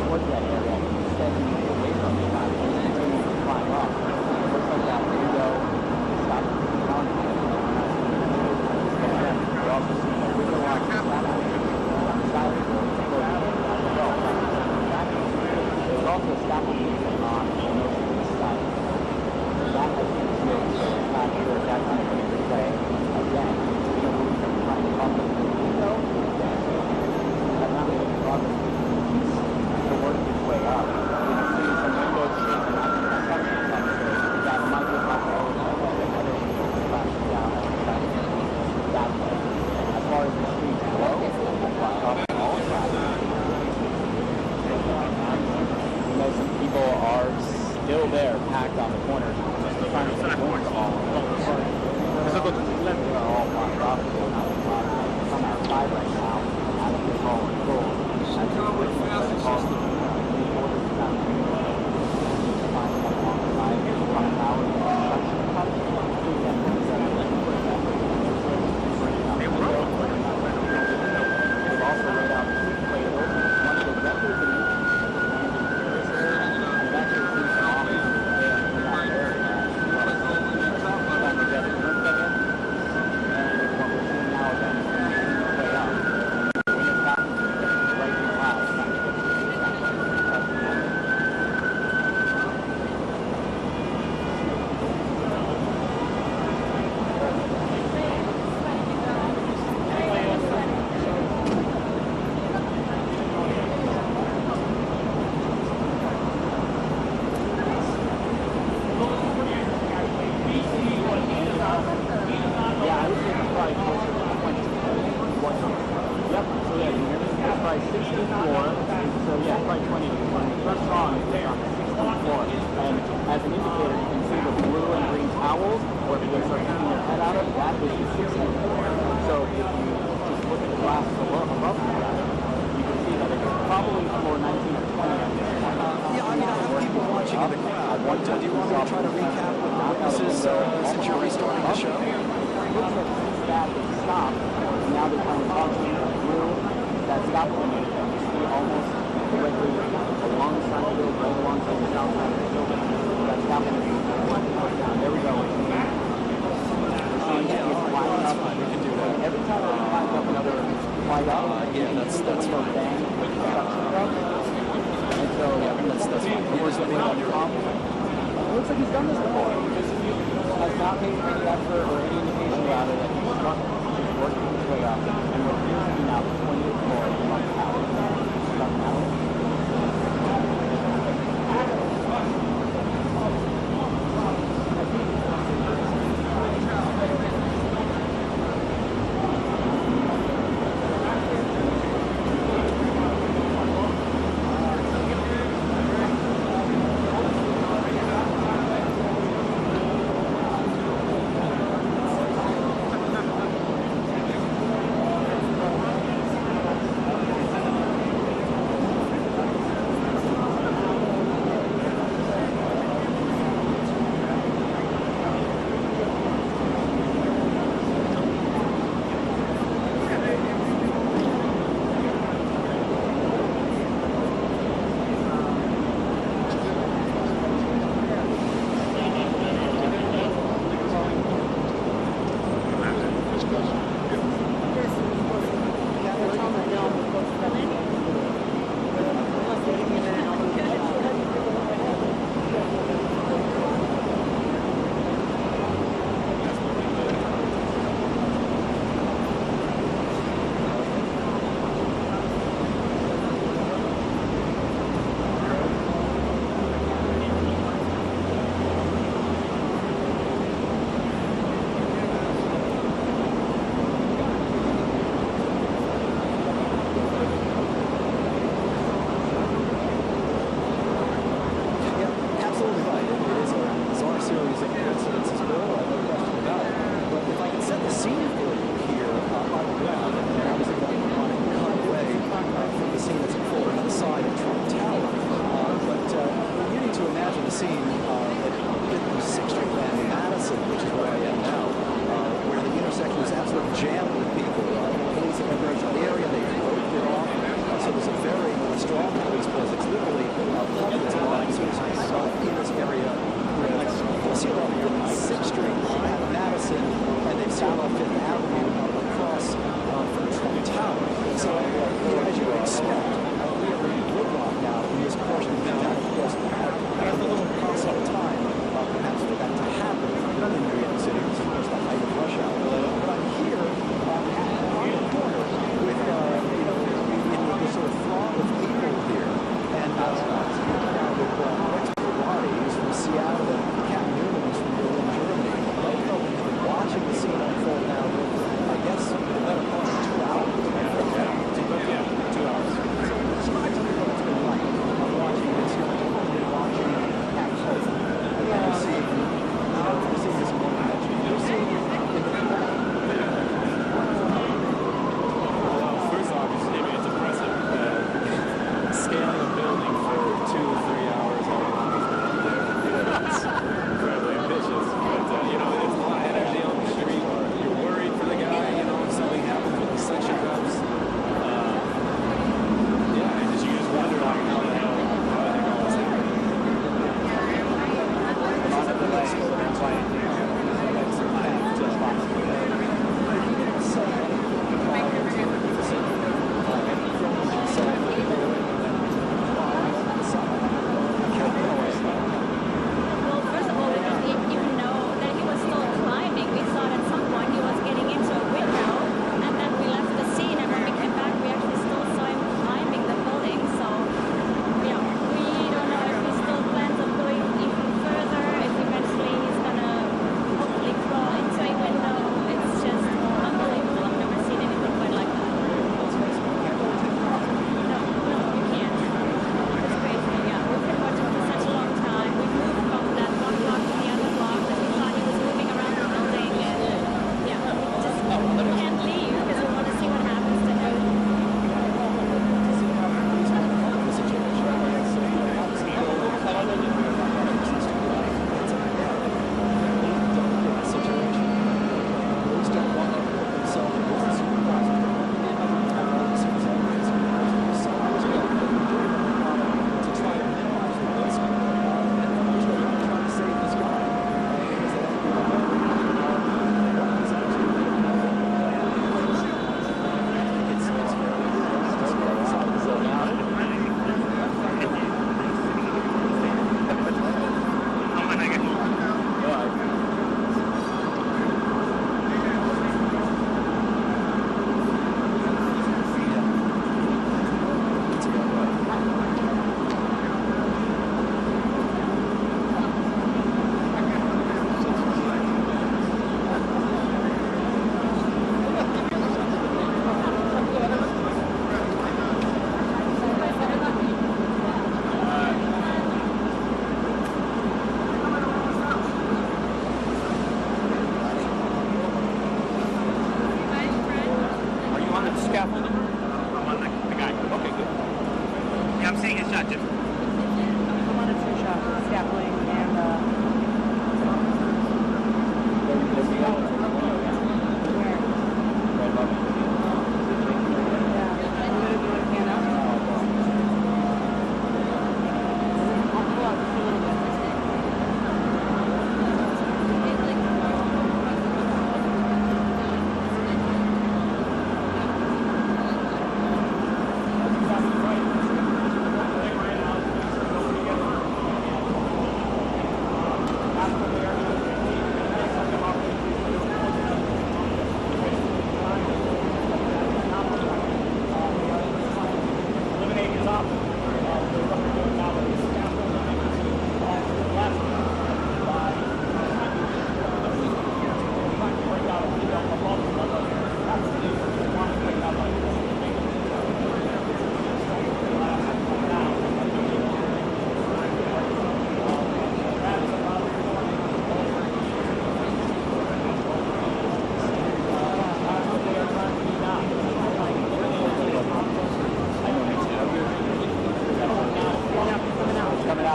towards that area, 7 meters away from the guy, and continuing to climb also a scaffolding on the side. That I think is really good. I'm not sure if that's going to come into play again. You know, when we're trying to come up with the window, that's not really a problem. To work its way up. You know, seeing some windows shape and not going to touch it. That might be a possibility. Other windows flashing down that way. As far as the streets below, that's blocked off all traffic. You know, some people are still there, packed on the corners, trying to get corners all they're all blocked off. Come outside right now, out of this hall and full. That's a witness that calls the orders down there. Find them along the side, front hour, construction company. They've also laid out two plate openings, one of the records and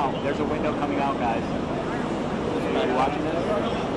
out. There's a window coming out, guys. Are you watching this?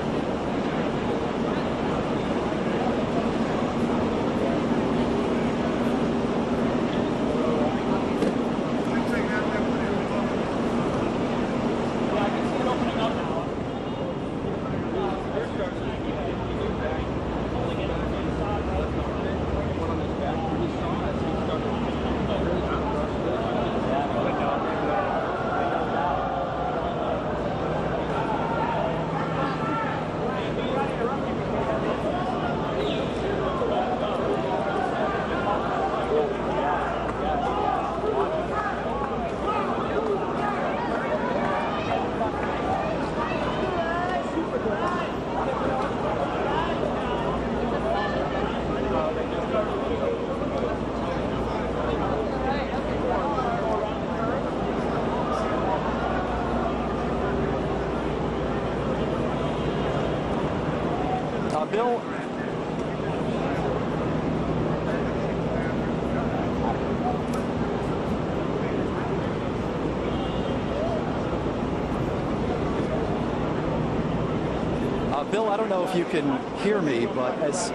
Bill, Bill, I don't know if you can hear me, but as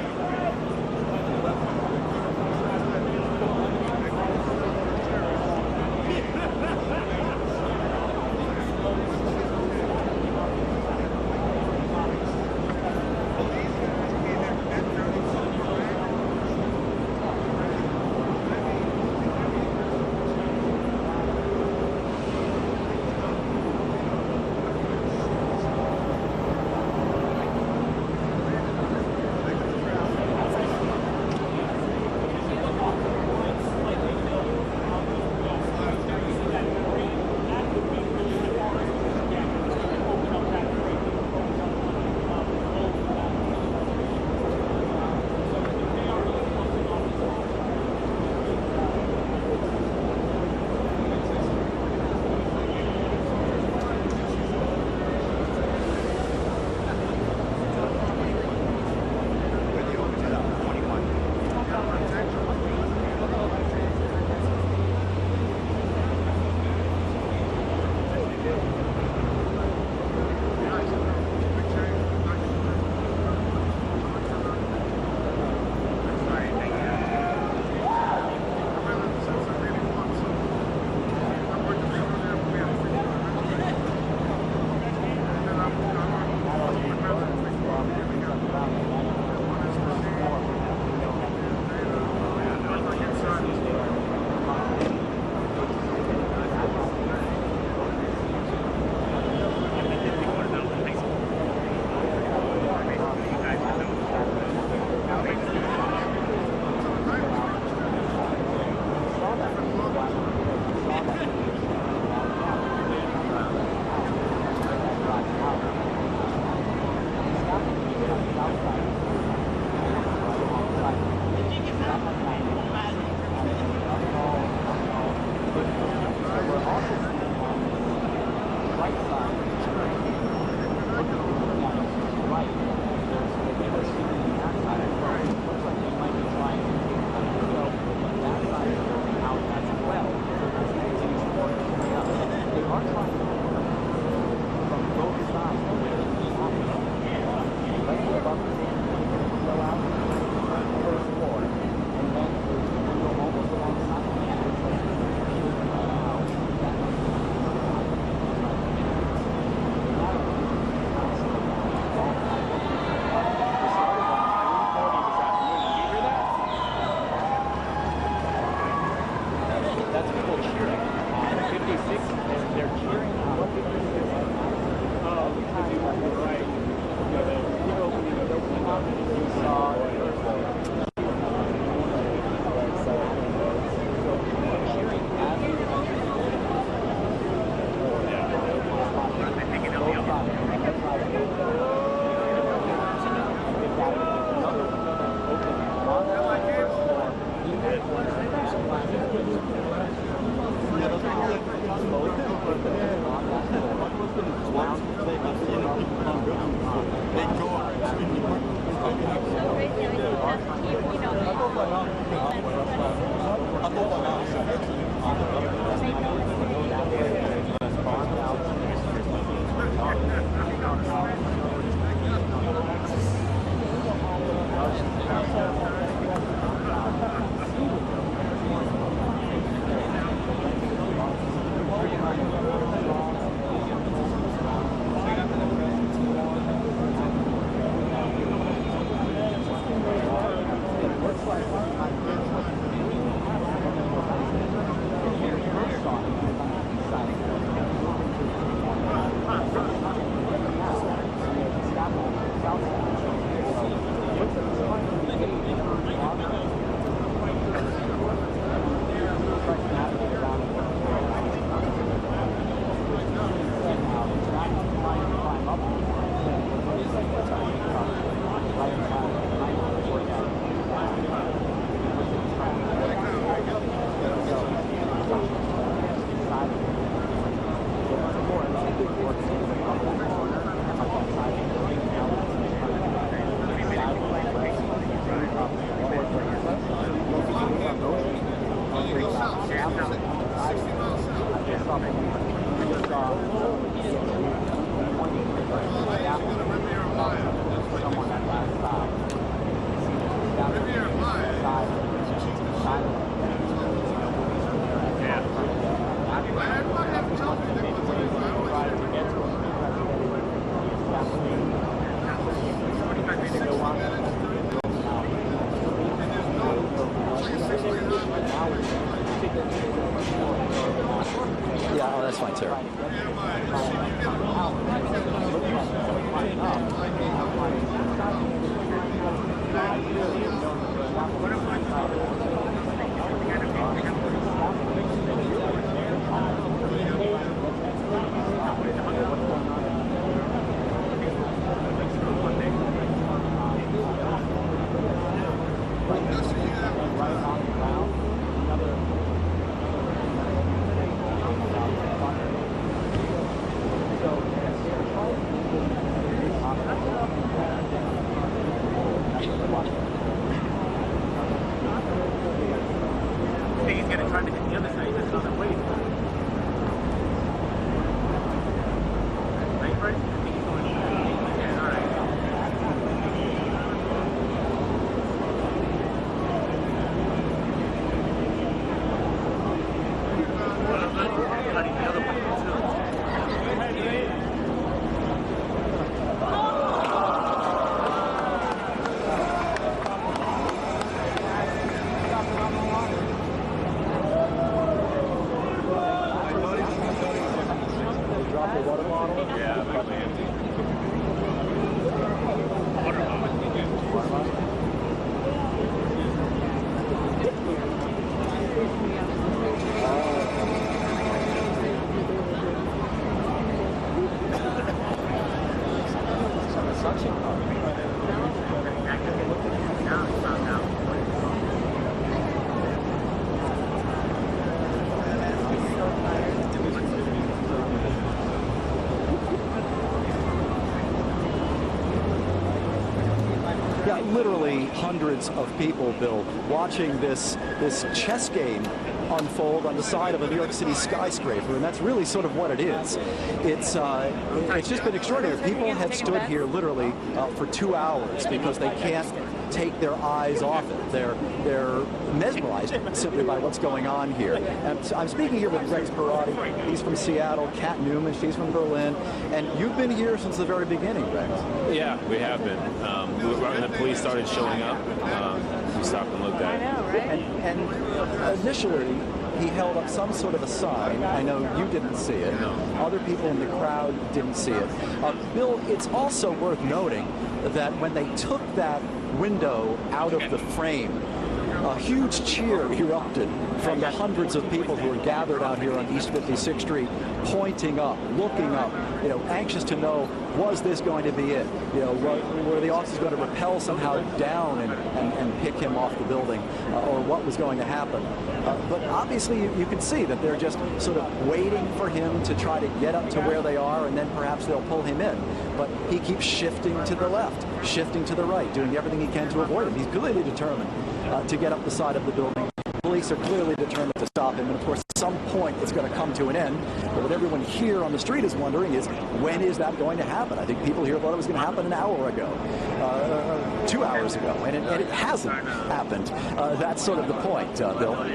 They go up. empty water bottle? Yeah, probably empty. Suction cup. Yeah, literally hundreds of people, Bill, watching this chess game unfold on the side of a New York City skyscraper, and that's really sort of what it is. It's just been extraordinary. People have stood here literally for 2 hours because they can't take their eyes off it. They're mesmerized simply by what's going on here. And so I'm speaking here with Rex Parati. He's from Seattle. Kat Newman, she's from Berlin. And you've been here since the very beginning, Rex. Yeah, we have been. When the police started showing up, we stopped and looked at it. I know, right? And initially, he held up some sort of a sign. I know you didn't see it. No. Other people in the crowd didn't see it. Bill, it's also worth noting that when they took that window out of the frame, a huge cheer erupted from the hundreds of people who were gathered out here on East 56th Street, pointing up, looking up, anxious to know, was this going to be it? Were the officers going to rappel somehow down and pick him off the building, or what was going to happen? But obviously you can see that they're just sort of waiting for him to try to get up to where they are, and then perhaps they'll pull him in. But he keeps shifting to the left, shifting to the right, doing everything he can to avoid him. He's clearly determined to get up the side of the building. Police are clearly determined to stop him, and of course at some point it's going to come to an end. But what everyone here on the street is wondering is, when is that going to happen? I think people here thought it was going to happen an hour ago, 2 hours ago, and it hasn't happened. That's sort of the point, Bill.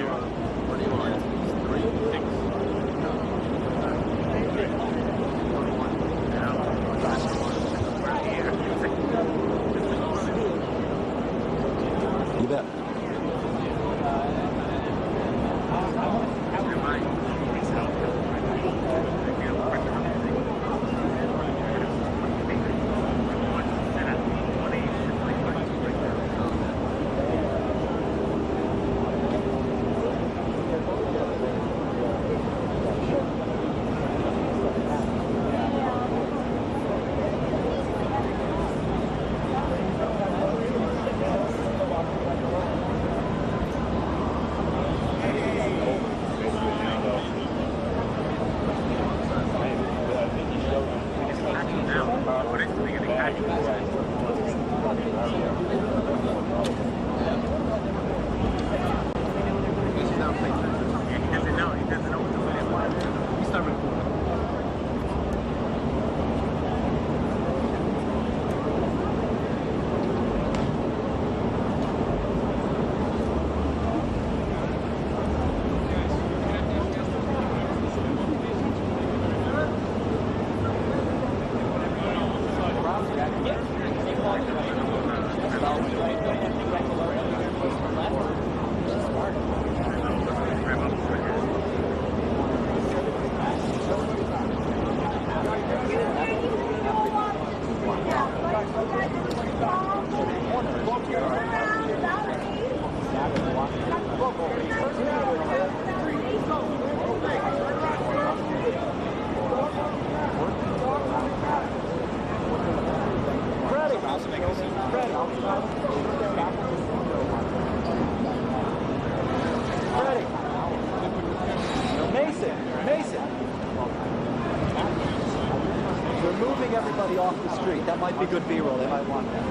You bet. Everybody off the street. That might be good B-roll. They might want that.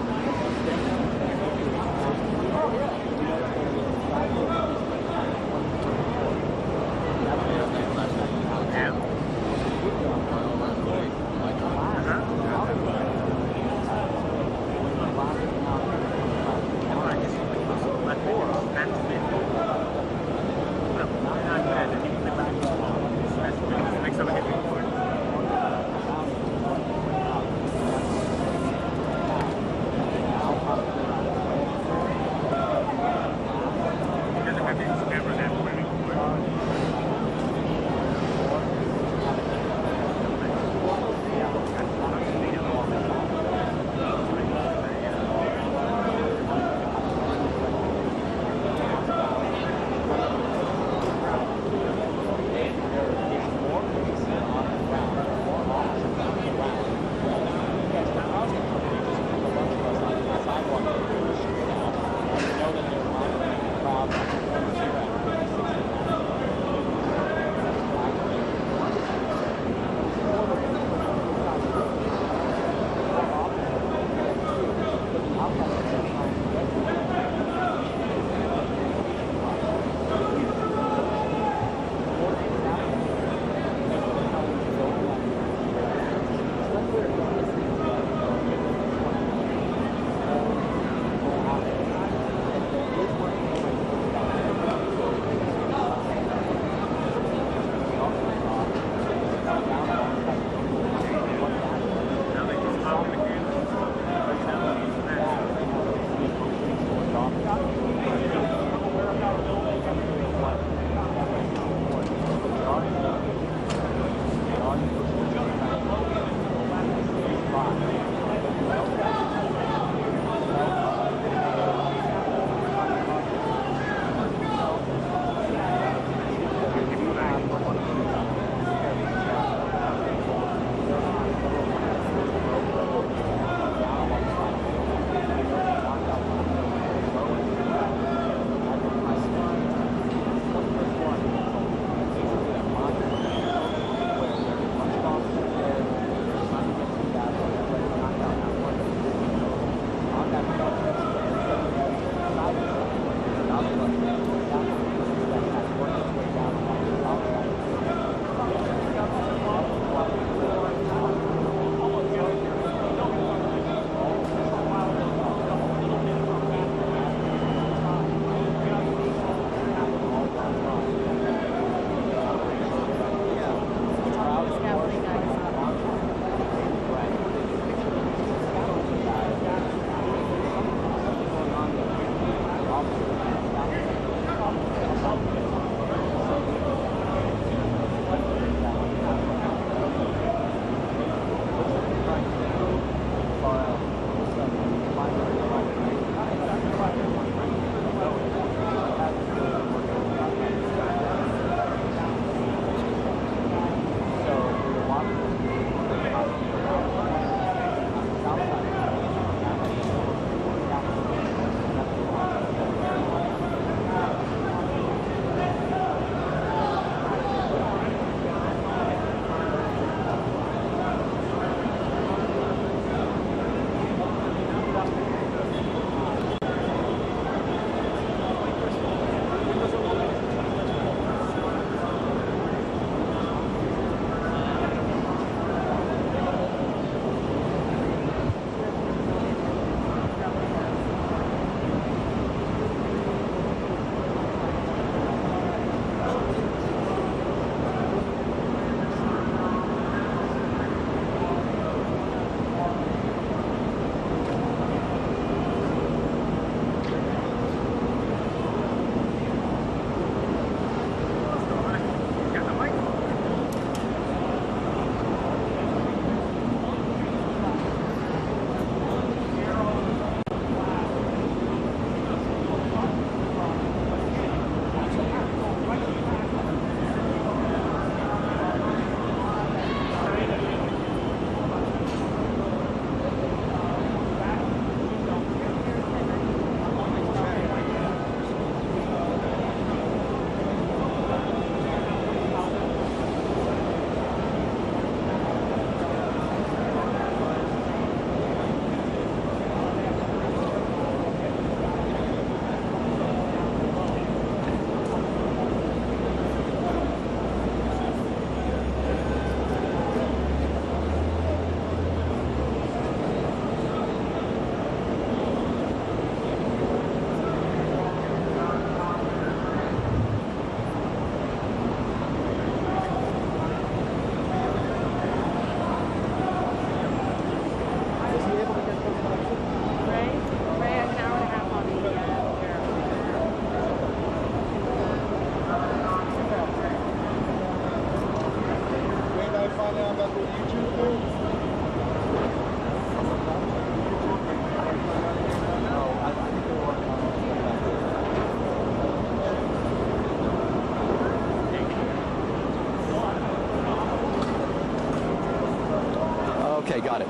Okay, got it.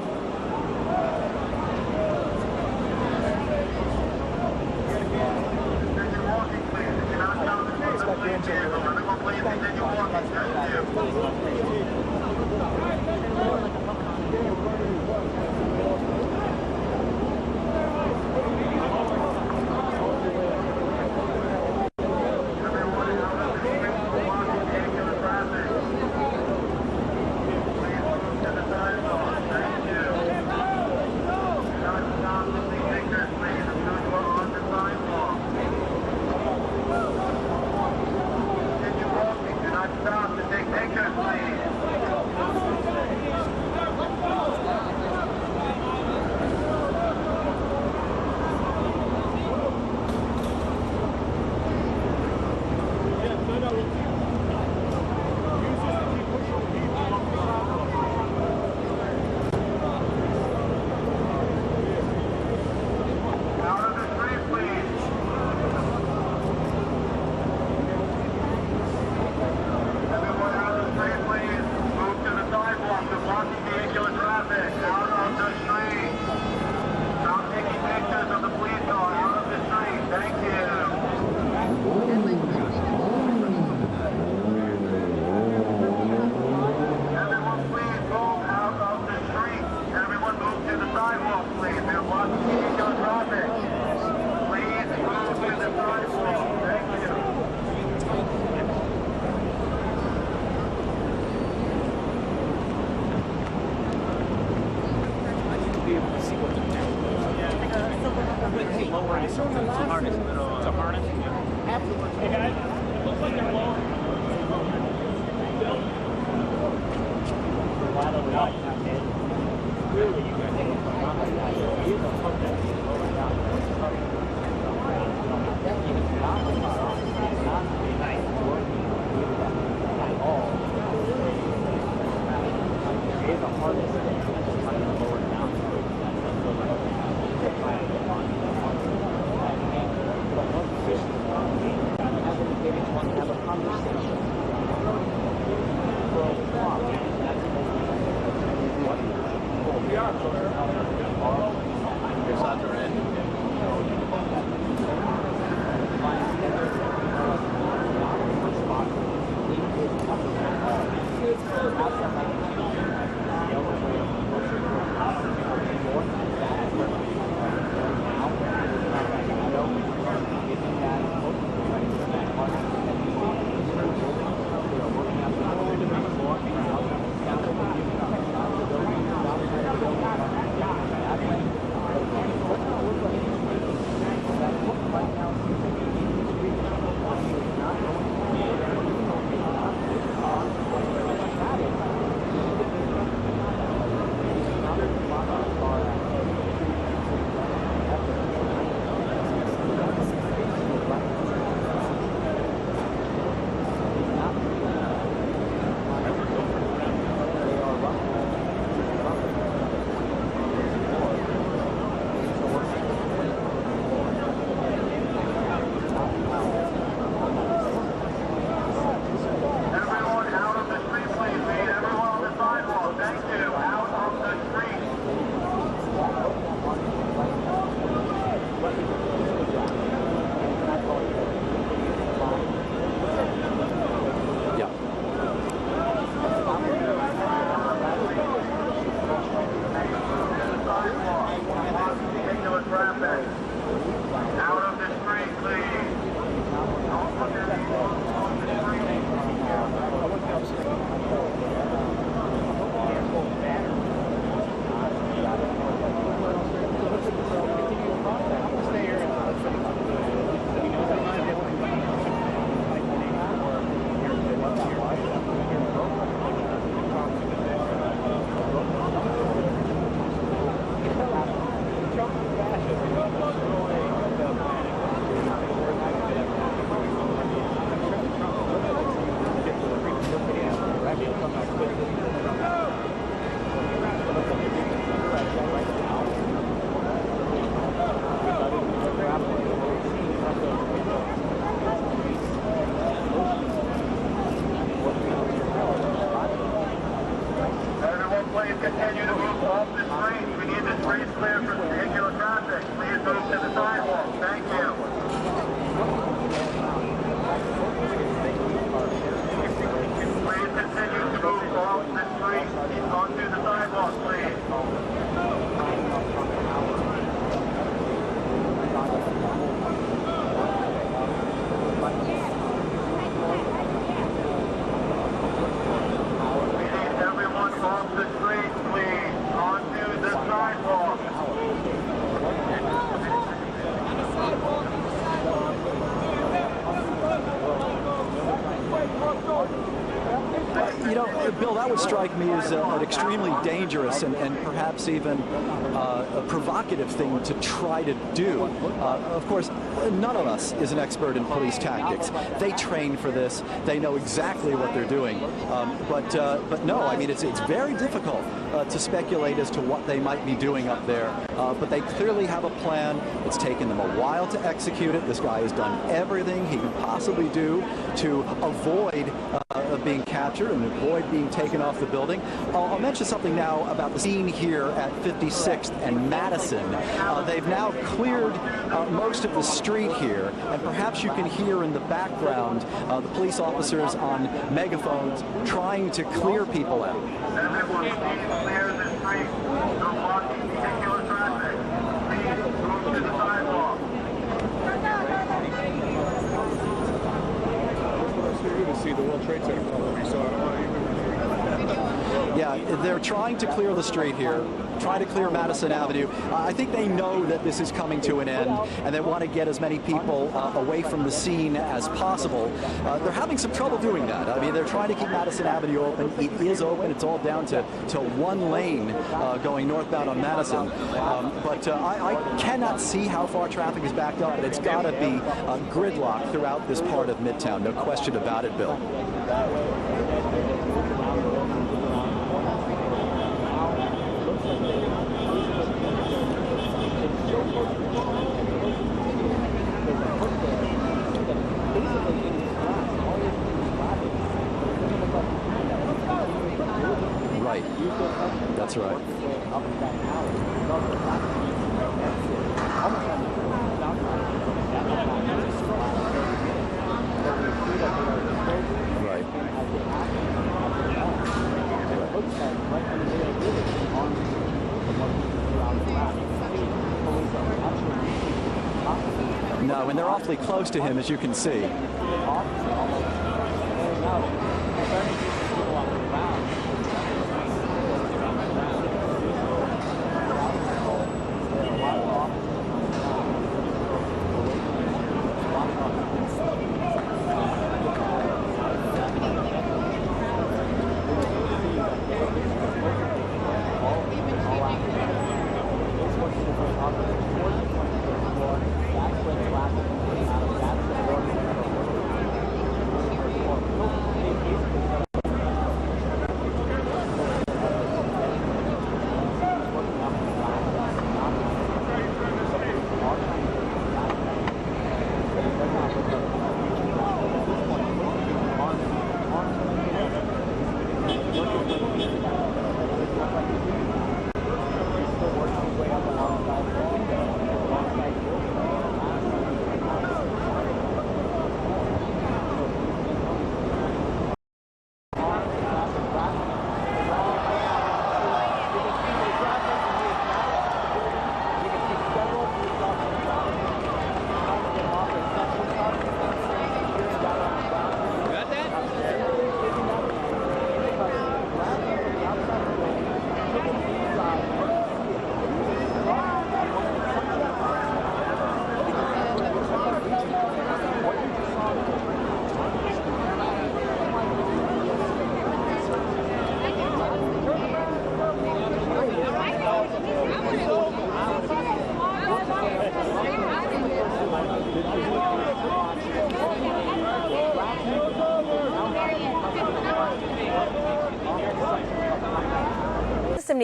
Please continue to move forward. off the street. We need the streets clear for vehicular traffic. Please move to the sidewalk. Thank you. Please continue to move off the street onto the sidewalk, please. You know, Bill, that would strike me as an extremely dangerous and perhaps even a provocative thing to try to do. Of course, none of us is an expert in police tactics. They train for this. They know exactly what they're doing. But no, I mean, it's very difficult to speculate as to what they might be doing up there. But they clearly have a plan. It's taken them a while to execute it. This guy has done everything he can possibly do to avoid being captured and avoid being taken off the building. I'll mention something now about the scene here at 56th and Madison. They've now cleared most of the street here, and perhaps you can hear in the background the police officers on megaphones trying to clear people out. Everyone, please clear the street. No blocking vehicular traffic. Please move to the sidewalk. To see the World Trade Center color we saw. Yeah, they're trying to clear the street here, trying to clear Madison Avenue. I think they know that this is coming to an end, and they want to get as many people away from the scene as possible. They're having some trouble doing that. I mean, they're trying to keep Madison Avenue open. It is open. It's all down to one lane going northbound on Madison. But I cannot see how far traffic is backed up, but it's got to be gridlock throughout this part of Midtown. No question about it, Bill. Right. That's right. No, and they're awfully close to him, as you can see.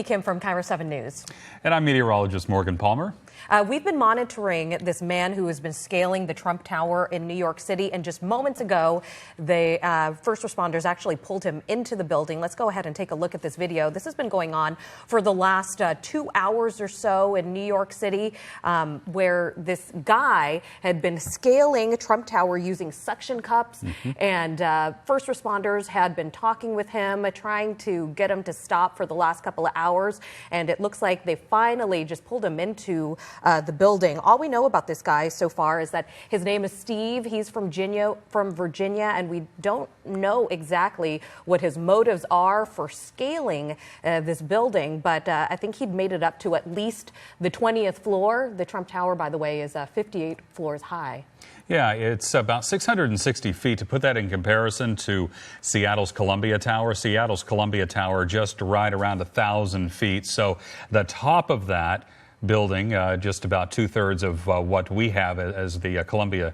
Kim from Cairo 7 News. And I'm meteorologist Morgan Palmer. We've been monitoring this man who has been scaling the Trump Tower in New York City, and just moments ago, the first responders actually pulled him into the building. Let's go ahead and take a look at this video. This has been going on for the last 2 hours or so in New York City, where this guy had been scaling Trump Tower using suction cups, and first responders had been talking with him, trying to get him to stop for the last couple of hours, and it looks like they finally just pulled him into the building. All we know about this guy so far is that his name is Steve. He's from Virginia, and we don't know exactly what his motives are for scaling this building, but I think he'd made it up to at least the 20th floor. The Trump Tower, by the way, is 58 floors high. Yeah, it's about 660 feet. To put that in comparison to Seattle's Columbia Tower, Seattle's Columbia Tower just right around 1,000 feet. So the top of that building, just about 2/3 of what we have as the Columbia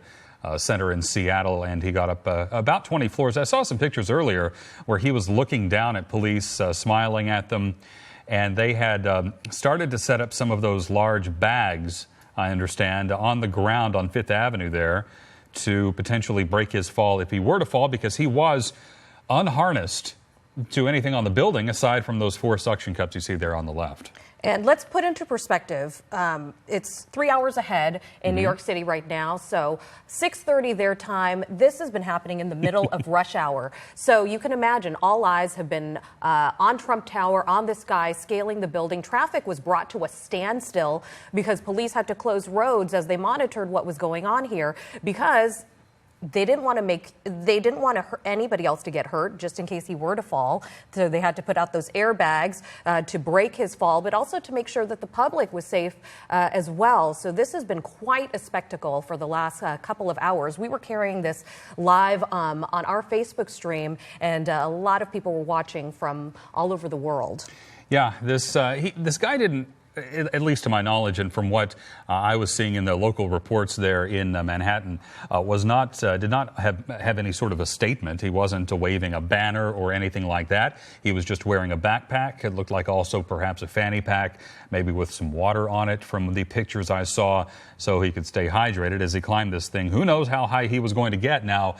Center in Seattle, and he got up about 20 floors. I saw some pictures earlier where he was looking down at police, smiling at them, and they had started to set up some of those large bags, I understand, on the ground on Fifth Avenue there to potentially break his fall if he were to fall, because he was unharnessed to anything on the building aside from those 4 suction cups you see there on the left. And let's put into perspective, it's 3 hours ahead in New York City right now, so 6:30 their time. This has been happening in the middle of rush hour. So you can imagine all eyes have been on Trump Tower, on this guy scaling the building. Traffic was brought to a standstill because police had to close roads as they monitored what was going on here, because they didn't want to hurt anybody else to get hurt, just in case he were to fall. So they had to put out those airbags to break his fall, but also to make sure that the public was safe as well. So this has been quite a spectacle for the last couple of hours. We were carrying this live on our Facebook stream, and a lot of people were watching from all over the world. Yeah, this guy didn't, at least to my knowledge, and from what I was seeing in the local reports there in Manhattan, did not have any sort of a statement. He wasn't waving a banner or anything like that. He was just wearing a backpack. It looked like also perhaps a fanny pack, maybe with some water on it from the pictures I saw, so he could stay hydrated as he climbed this thing. Who knows how high he was going to get. Now,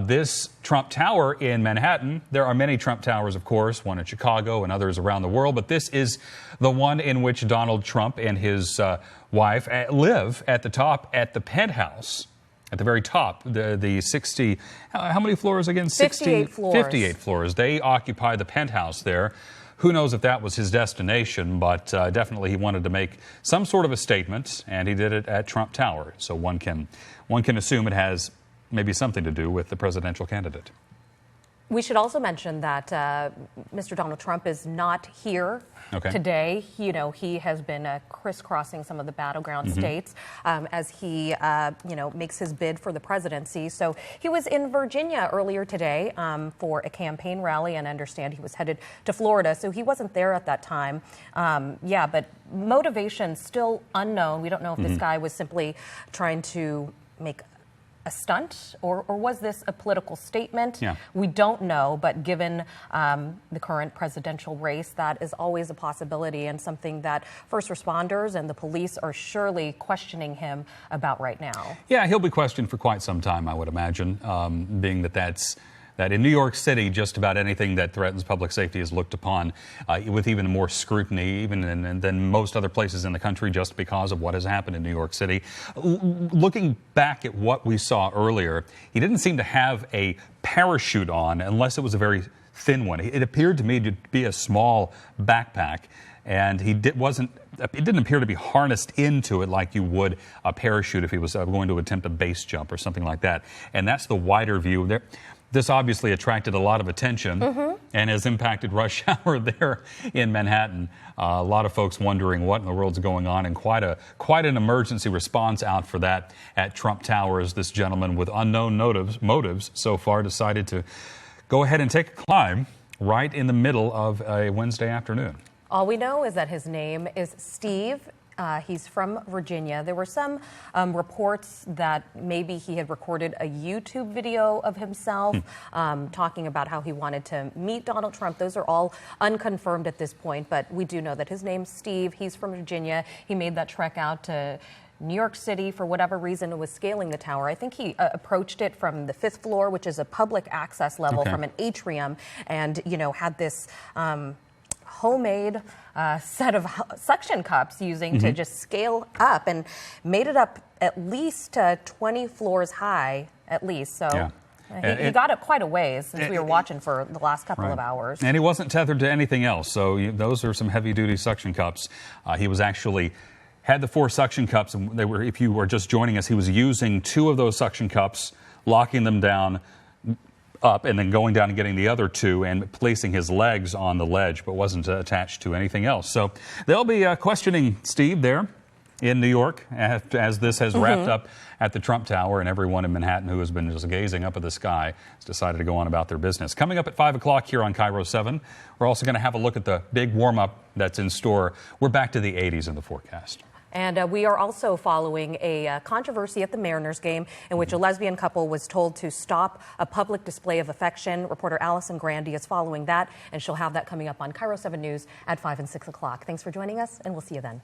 this Trump Tower in Manhattan, there are many Trump Towers, of course, one in Chicago and others around the world, but this is the one in which Donald Trump and his wife live at the top, at the penthouse, at the very top, the 60, how many floors again? 58 floors. 58 floors. They occupy the penthouse there. Who knows if that was his destination, but definitely he wanted to make some sort of a statement, and he did it at Trump Tower. So one can assume it has maybe something to do with the presidential candidate. We should also mention that Mr. Donald Trump is not here today. He has been crisscrossing some of the battleground states as he, makes his bid for the presidency. So he was in Virginia earlier today for a campaign rally, and I understand he was headed to Florida. So he wasn't there at that time. But motivation still unknown. We don't know if this guy was simply trying to make a stunt, or was this a political statement? Yeah. We don't know, but given the current presidential race, that is always a possibility, and something that first responders and the police are surely questioning him about right now. Yeah, he'll be questioned for quite some time, I would imagine, being that in New York City, just about anything that threatens public safety is looked upon with even more scrutiny, even than most other places in the country, just because of what has happened in New York City. Looking back at what we saw earlier, he didn't seem to have a parachute on, unless it was a very thin one. It appeared to me to be a small backpack, and it didn't appear to be harnessed into it like you would a parachute if he was going to attempt a base jump or something like that. And that's the wider view there. This obviously attracted a lot of attention and has impacted rush hour there in Manhattan. A lot of folks wondering what in the world's going on, and quite an emergency response out for that at Trump Tower, as this gentleman with unknown motives so far decided to go ahead and take a climb right in the middle of a Wednesday afternoon. All we know is that his name is Steve. He's from Virginia. There were some reports that maybe he had recorded a YouTube video of himself talking about how he wanted to meet Donald Trump. Those are all unconfirmed at this point, but we do know that his name's Steve. He's from Virginia. He made that trek out to New York City for whatever reason and was scaling the tower. I think he approached it from the 5th floor, which is a public access level from an atrium, and, you know, had this homemade set of suction cups using to just scale up and made it up at least 20 floors high, at least. So he got it quite a ways since we were watching for the last couple of hours. And he wasn't tethered to anything else. So those are some heavy-duty suction cups. He was actually had the 4 suction cups, and they were, if you were just joining us, he was using 2 of those suction cups, locking them down up, and then going down and getting the other 2 and placing his legs on the ledge, but wasn't attached to anything else. So they'll be questioning Steve there in New York as this has wrapped up at the Trump Tower, and everyone in Manhattan who has been just gazing up at the sky has decided to go on about their business. Coming up at 5 o'clock here on Cairo 7, we're also going to have a look at the big warm-up that's in store. We're back to the 80s in the forecast. And we are also following a controversy at the Mariners game in which a lesbian couple was told to stop a public display of affection. Reporter Allison Grandy is following that, and she'll have that coming up on Cairo 7 News at 5 and 6 o'clock. Thanks for joining us, and we'll see you then.